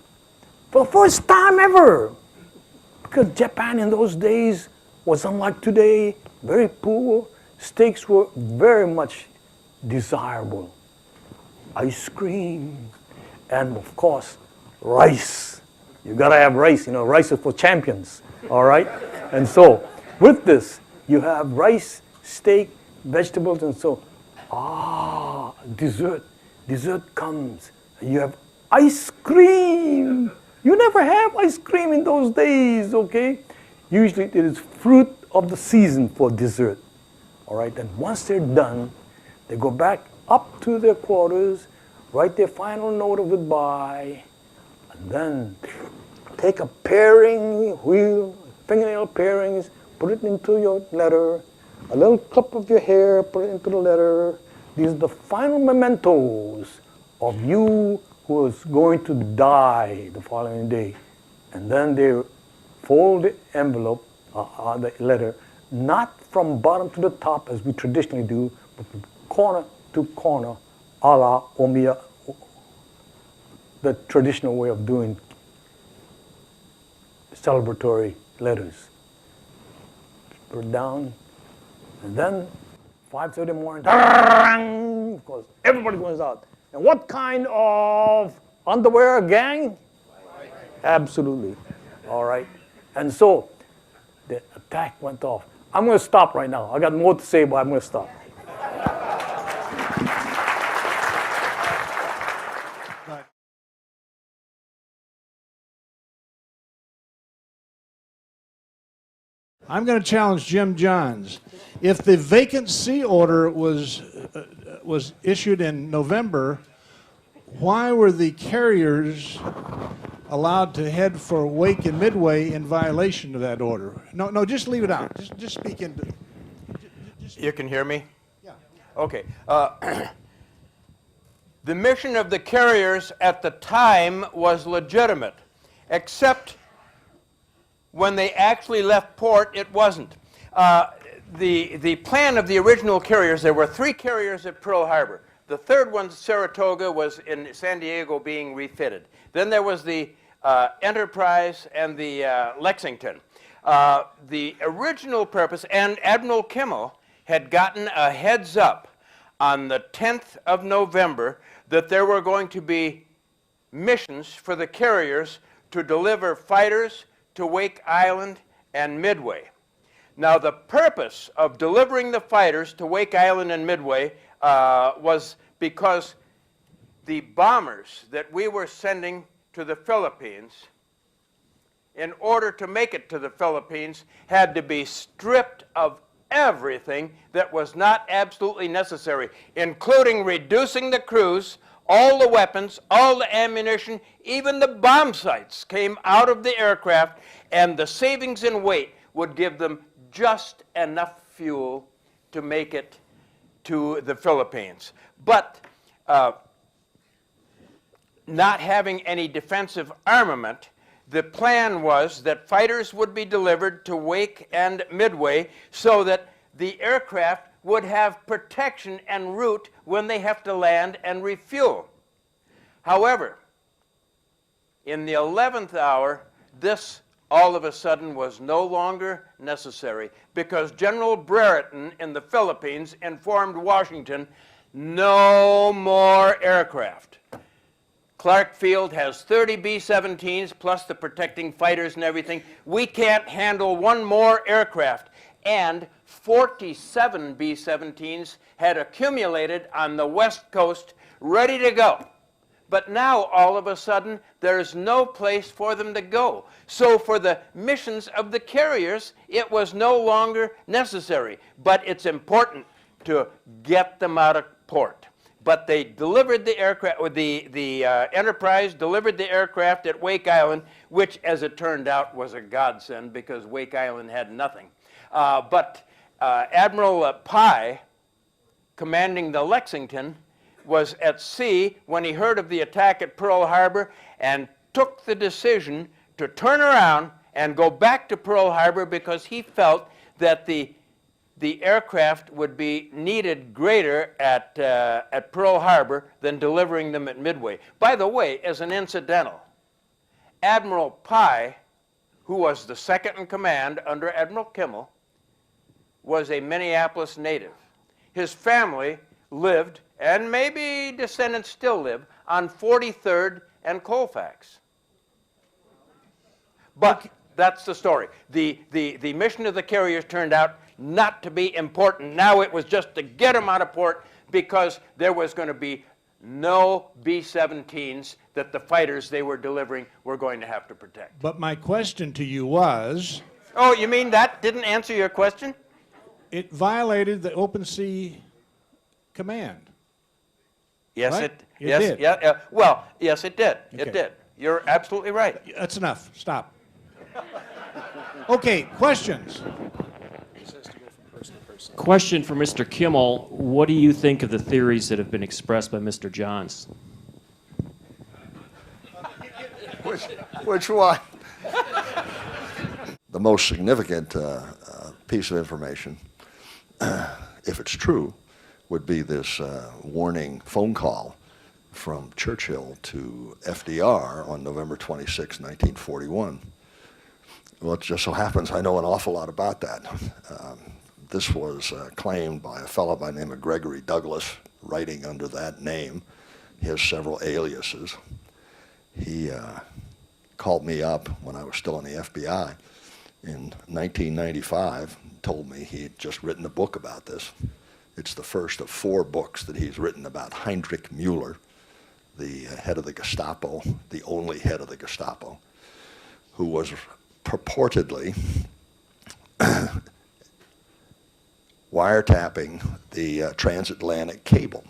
for the first time ever. Because Japan in those days was unlike today, very poor. Steaks were very much desirable. Ice cream, and of course, rice. You gotta have rice, you know, rice is for champions, all right? And so, with this, you have rice, steak, vegetables, and so, dessert. Dessert comes. You have ice cream. You never have ice cream in those days, okay? Usually it is fruit of the season for dessert, all right? And once they're done, they go back up to their quarters, write their final note of goodbye, and then take a paring wheel, fingernail parings, put it into your letter, a little clip of your hair, put it into the letter. These are the final mementos of you who is going to die the following day. And then they fold the envelope, the letter, not from bottom to the top as we traditionally do, but from corner to corner, a la Omiya, the traditional way of doing celebratory letters. Put it down, and then 5:30 in the morning, of course, everybody goes out. And what kind of underwear, gang? Absolutely. All right. And so the attack went off. I'm going to stop right now. I got more to say, but I'm going to stop. I'm going to challenge Jim Johns. If the vacancy order was issued in November, why were the carriers allowed to head for Wake and Midway in violation of that order? No, just leave it out. Just speak into. You can hear me? Yeah. Okay. The mission of the carriers at the time was legitimate, except when they actually left port, it wasn't. The plan of the original carriers, there were 3 carriers at Pearl Harbor. The third one, Saratoga, was in San Diego being refitted. Then there was the Enterprise and the Lexington. The original purpose, and Admiral Kimmel had gotten a heads up on the 10th of November that there were going to be missions for the carriers to deliver fighters to Wake Island and Midway. Now, the purpose of delivering the fighters to Wake Island and Midway was because the bombers that we were sending to the Philippines, in order to make it to the Philippines, had to be stripped of everything that was not absolutely necessary, including reducing the crews. All the weapons, all the ammunition, even the bomb sights came out of the aircraft, and the savings in weight would give them just enough fuel to make it to the Philippines. But not having any defensive armament, the plan was that fighters would be delivered to Wake and Midway so that the aircraft would have protection en route when they have to land and refuel. However, in the 11th hour, this all of a sudden was no longer necessary because General Brereton in the Philippines informed Washington No more aircraft. Clark Field has 30 B-17s plus the protecting fighters and everything. We can't handle one more aircraft. And 47 B-17s had accumulated on the West Coast ready to go. But now, all of a sudden, there's no place for them to go. So for the missions of the carriers, it was no longer necessary. But it's important to get them out of port. But they delivered the aircraft, or the Enterprise delivered the aircraft at Wake Island, which, as it turned out, was a godsend because Wake Island had nothing. But Admiral Pye, commanding the Lexington, was at sea when he heard of the attack at Pearl Harbor and took the decision to turn around and go back to Pearl Harbor because he felt that the aircraft would be needed greater at Pearl Harbor than delivering them at Midway. By the way, as an incidental, Admiral Pye, who was the second in command under Admiral Kimmel, was a Minneapolis native. His family lived, and maybe descendants still live, on 43rd and Colfax. But that's the story. The mission of the carriers turned out not to be important. Now it was just to get them out of port because there was going to be no B-17s that the fighters they were delivering were going to have to protect. But my question to you was... Oh, you mean that didn't answer your question? It violated the open sea command. Yes, Right? it It yes, did. Yeah, well, yes, it did. Okay. It did. You're absolutely right. That's enough. Stop. Okay, questions? Question for Mr. Kimmel. What do you think of the theories that have been expressed by Mr. Johns? Which one? The most significant piece of information, if it's true, would be this warning phone call from Churchill to FDR on November 26, 1941. Well, it just so happens I know an awful lot about that. This was claimed by a fellow by the name of Gregory Douglas, writing under that name. He has several aliases. He called me up when I was still in the FBI in 1995, told me he had just written a book about this. It's the first of 4 books that he's written about Heinrich Müller, the head of the Gestapo, the only head of the Gestapo, who was purportedly wiretapping the transatlantic cable.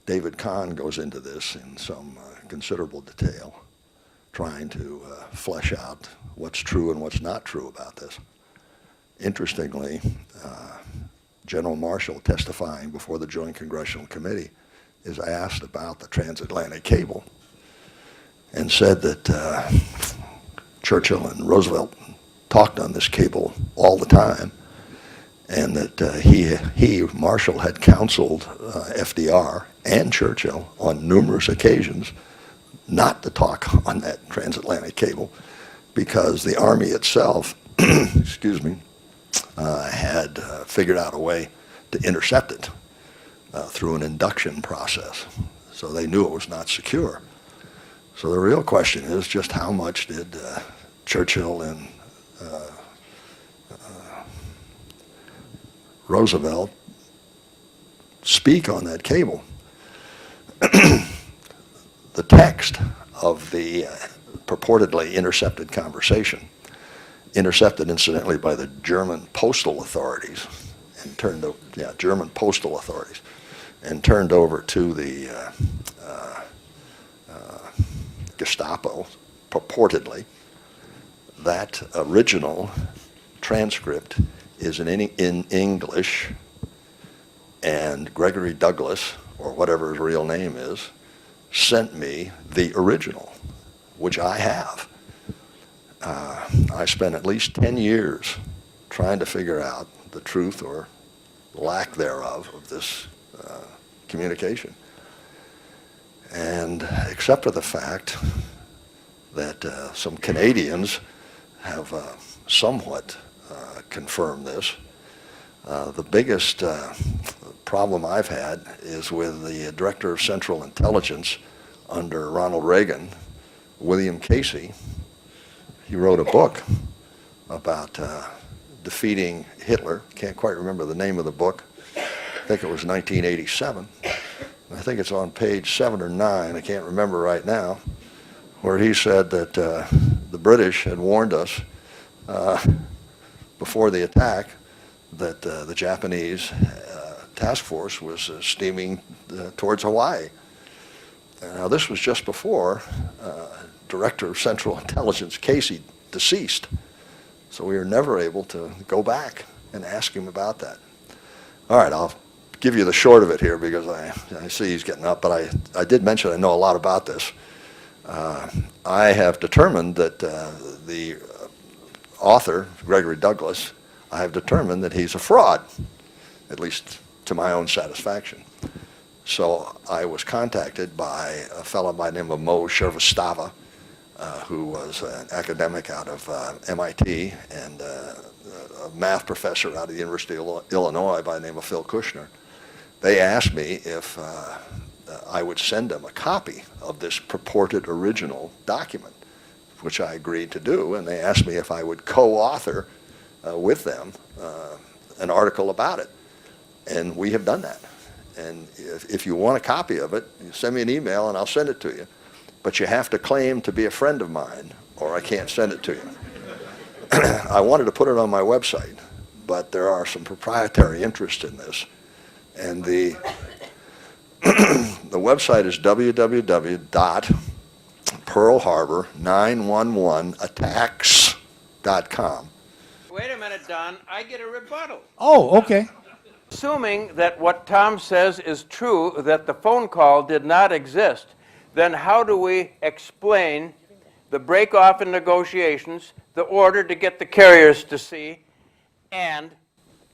David Kahn goes into this in some considerable detail, trying to flesh out what's true and what's not true about this. Interestingly, General Marshall, testifying before the Joint Congressional Committee, is asked about the transatlantic cable and said that Churchill and Roosevelt talked on this cable all the time, and that he, Marshall, had counseled FDR and Churchill on numerous occasions not to talk on that transatlantic cable because the Army itself, excuse me, had figured out a way to intercept it through an induction process. So they knew it was not secure. So the real question is just how much did Churchill and Roosevelt speak on that cable? The text of the purportedly intercepted conversation, intercepted incidentally by the German postal authorities, and turned over, German postal authorities, and turned over to the Gestapo, purportedly. That original transcript is in English, and Gregory Douglas, or whatever his real name is, sent me the original, which I have. I spent at least 10 years trying to figure out the truth or lack thereof of this communication. And except for the fact that some Canadians have somewhat confirmed this, The biggest problem I've had is with the Director of Central Intelligence under Ronald Reagan, William Casey. He wrote a book about defeating Hitler. Can't quite remember the name of the book. I think it was 1987. I think it's on page 7 or 9, I can't remember right now, where he said that the British had warned us before the attack that the Japanese task force was steaming towards Hawaii. Now this was just before Director of Central Intelligence Casey deceased, so we were never able to go back and ask him about that. All right, I'll give you the short of it here because I see he's getting up, but I did mention I know a lot about this. I have determined that the author, Gregory Douglas, I have determined that he's a fraud, at least to my own satisfaction. So I was contacted by a fellow by the name of Mo Shervastava, who was an academic out of MIT and a math professor out of the University of Illinois by the name of Phil Kushner. They asked me if I would send them a copy of this purported original document, which I agreed to do, and they asked me if I would co-author with them an article about it. And we have done that. And if you want a copy of it, you send me an email and I'll send it to you. But you have to claim to be a friend of mine or I can't send it to you. I wanted to put it on my website, but there are some proprietary interests in this. And the website is www.pearlharbor911attacks.com. Wait a minute, Don. I get a rebuttal. Oh, okay. Assuming that what Tom says is true, that the phone call did not exist, then how do we explain the break-off in negotiations, the order to get the carriers to sea, and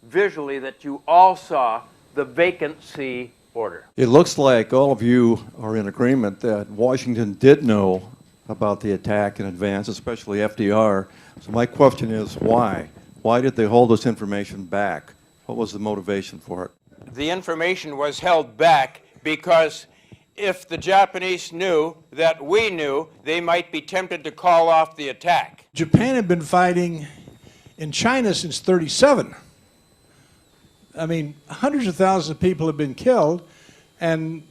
visually that you all saw the vacant sea order? It looks like all of you are in agreement that Washington did know about the attack in advance, especially FDR. So my question is why? Why did they hold this information back? What was the motivation for it? The information was held back because if the Japanese knew that we knew, they might be tempted to call off the attack. Japan had been fighting in China since '37. I mean, hundreds of thousands of people have been killed, and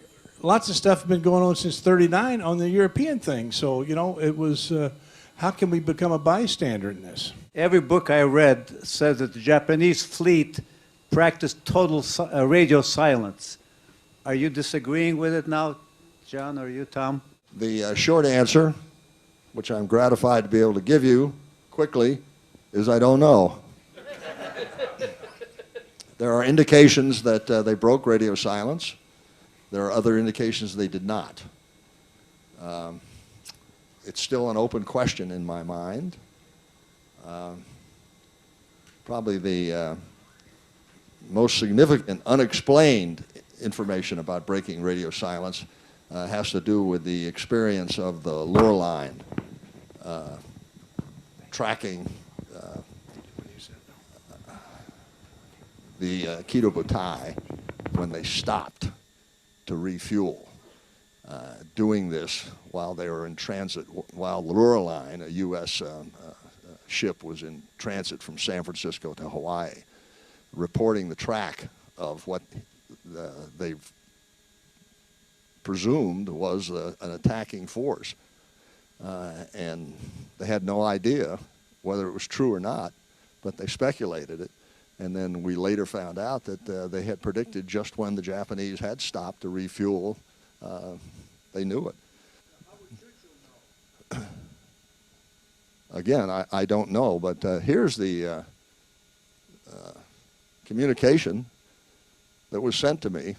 lots of stuff has been going on since '39 on the European thing. So, you know, it was, how can we become a bystander in this? Every book I read says that the Japanese fleet practiced total radio silence. Are you disagreeing with it now, John, or you, Tom? The short answer, which I'm gratified to be able to give you quickly, is I don't know. There are indications that they broke radio silence. There are other indications they did not. It's still an open question in my mind. Probably the most significant unexplained information about breaking radio silence has to do with the experience of the lure line tracking the Kido Butai when they stopped to refuel, doing this while they were in transit, while the lure line, a U.S. Ship, was in transit from San Francisco to Hawaii, reporting the track of what they presumed was an attacking force. And they had no idea whether it was true or not, but they speculated it. And then we later found out that they had predicted just when the Japanese had stopped to refuel. They knew it. Again, I don't know, but here's the communication that was sent to me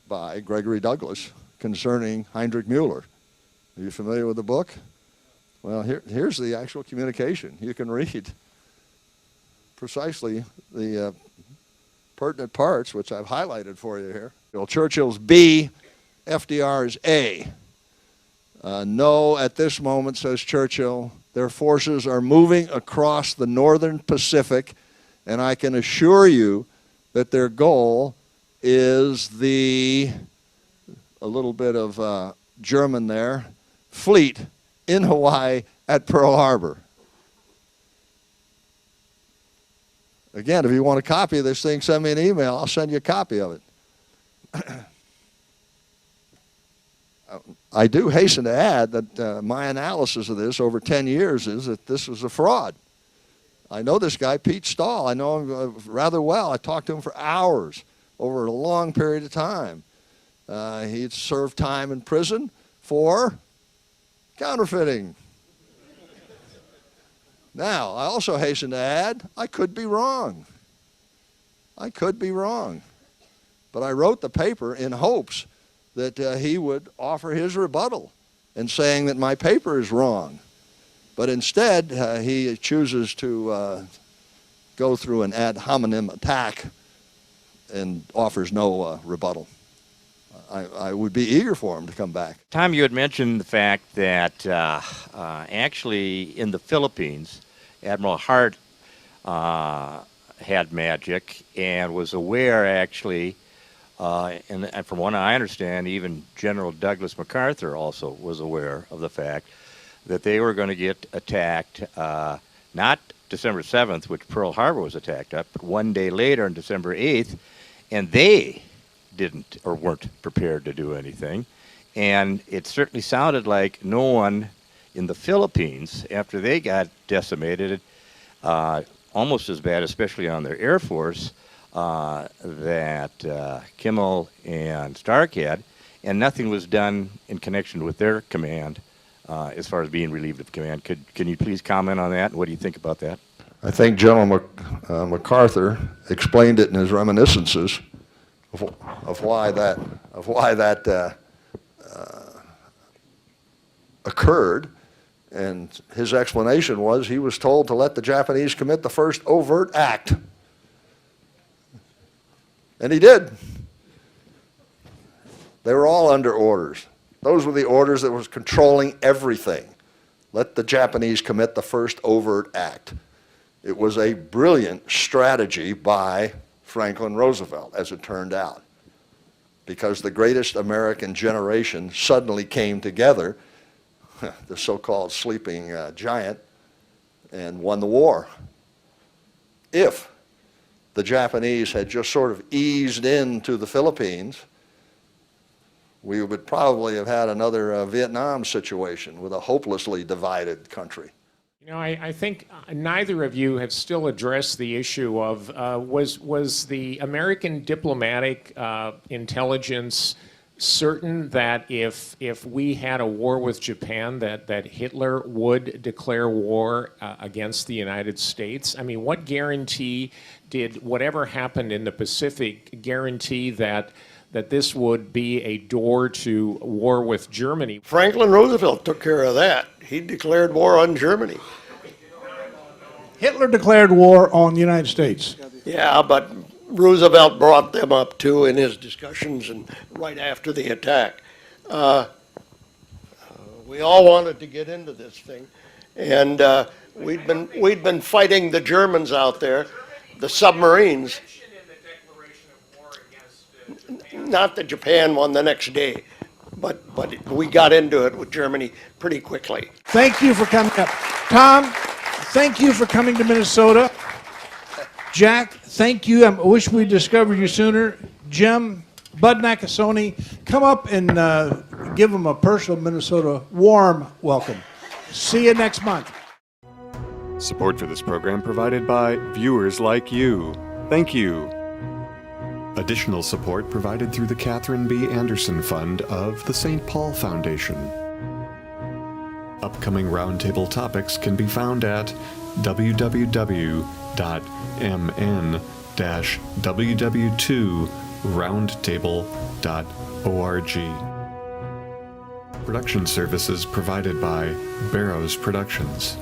by Gregory Douglas concerning Heinrich Müller. Are you familiar with the book? Well, here's the actual communication. You can read precisely the pertinent parts, which I've highlighted for you here. Well, Churchill's B, FDR's A. No, at this moment, says Churchill, their forces are moving across the northern Pacific And I can assure you that their goal is a little bit of German there, fleet in Hawaii at Pearl Harbor. Again, if you want a copy of this thing, send me an email. I'll send you a copy of it. I do hasten to add that my analysis of this over 10 years is that this was a fraud. I know this guy, Pete Stahl. I know him rather well. I talked to him for hours over a long period of time. He'd served time in prison for counterfeiting. Now, I also hasten to add, I could be wrong. I could be wrong. But I wrote the paper in hopes that he would offer his rebuttal in saying that my paper is wrong. But instead, he chooses to go through an ad hominem attack and offers no rebuttal. I would be eager for him to come back. Tom, you had mentioned the fact that actually in the Philippines, Admiral Hart had magic and was aware actually, and from what I understand, even General Douglas MacArthur also was aware of the fact that they were going to get attacked, not December 7th, which Pearl Harbor was attacked at, but one day later on December 8th, and they didn't or weren't prepared to do anything. And it certainly sounded like no one in the Philippines, after they got decimated, almost as bad, especially on their Air Force, that Kimmel and Stark had, and nothing was done in connection with their command as far as being relieved of command. Can you please comment on that? What do you think about that? I think General MacArthur explained it in his reminiscences of why that occurred, and his explanation was he was told to let the Japanese commit the first overt act, and he did. They were all under orders. Those were the orders that was controlling everything. Let the Japanese commit the first overt act. It was a brilliant strategy by Franklin Roosevelt, as it turned out, because the greatest American generation suddenly came together, the so-called sleeping giant, and won the war. If the Japanese had just sort of eased into the Philippines, we would probably have had another Vietnam situation with a hopelessly divided country. You know, I think neither of you have still addressed the issue of was the American diplomatic intelligence certain that if we had a war with Japan that Hitler would declare war against the United States? I mean, what guarantee did whatever happened in the Pacific guarantee that this would be a door to war with Germany? Franklin Roosevelt took care of that. He declared war on Germany. Hitler declared war on the United States. Yeah, but Roosevelt brought them up too in his discussions and right after the attack. We all wanted to get into this thing, and we'd been fighting the Germans out there, the submarines. Not that Japan won the next day, but we got into it with Germany pretty quickly. Thank you for coming up. Tom, thank you for coming to Minnesota. Jack, thank you. I wish we discovered you sooner. Jim, Bud Nakasone, come up and give them a personal Minnesota warm welcome. See you next month. Support for this program provided by viewers like you. Thank you. Additional support provided through the Catherine B. Anderson Fund of the St. Paul Foundation. Upcoming roundtable topics can be found at www.mn-ww2roundtable.org. Production services provided by Barrows Productions.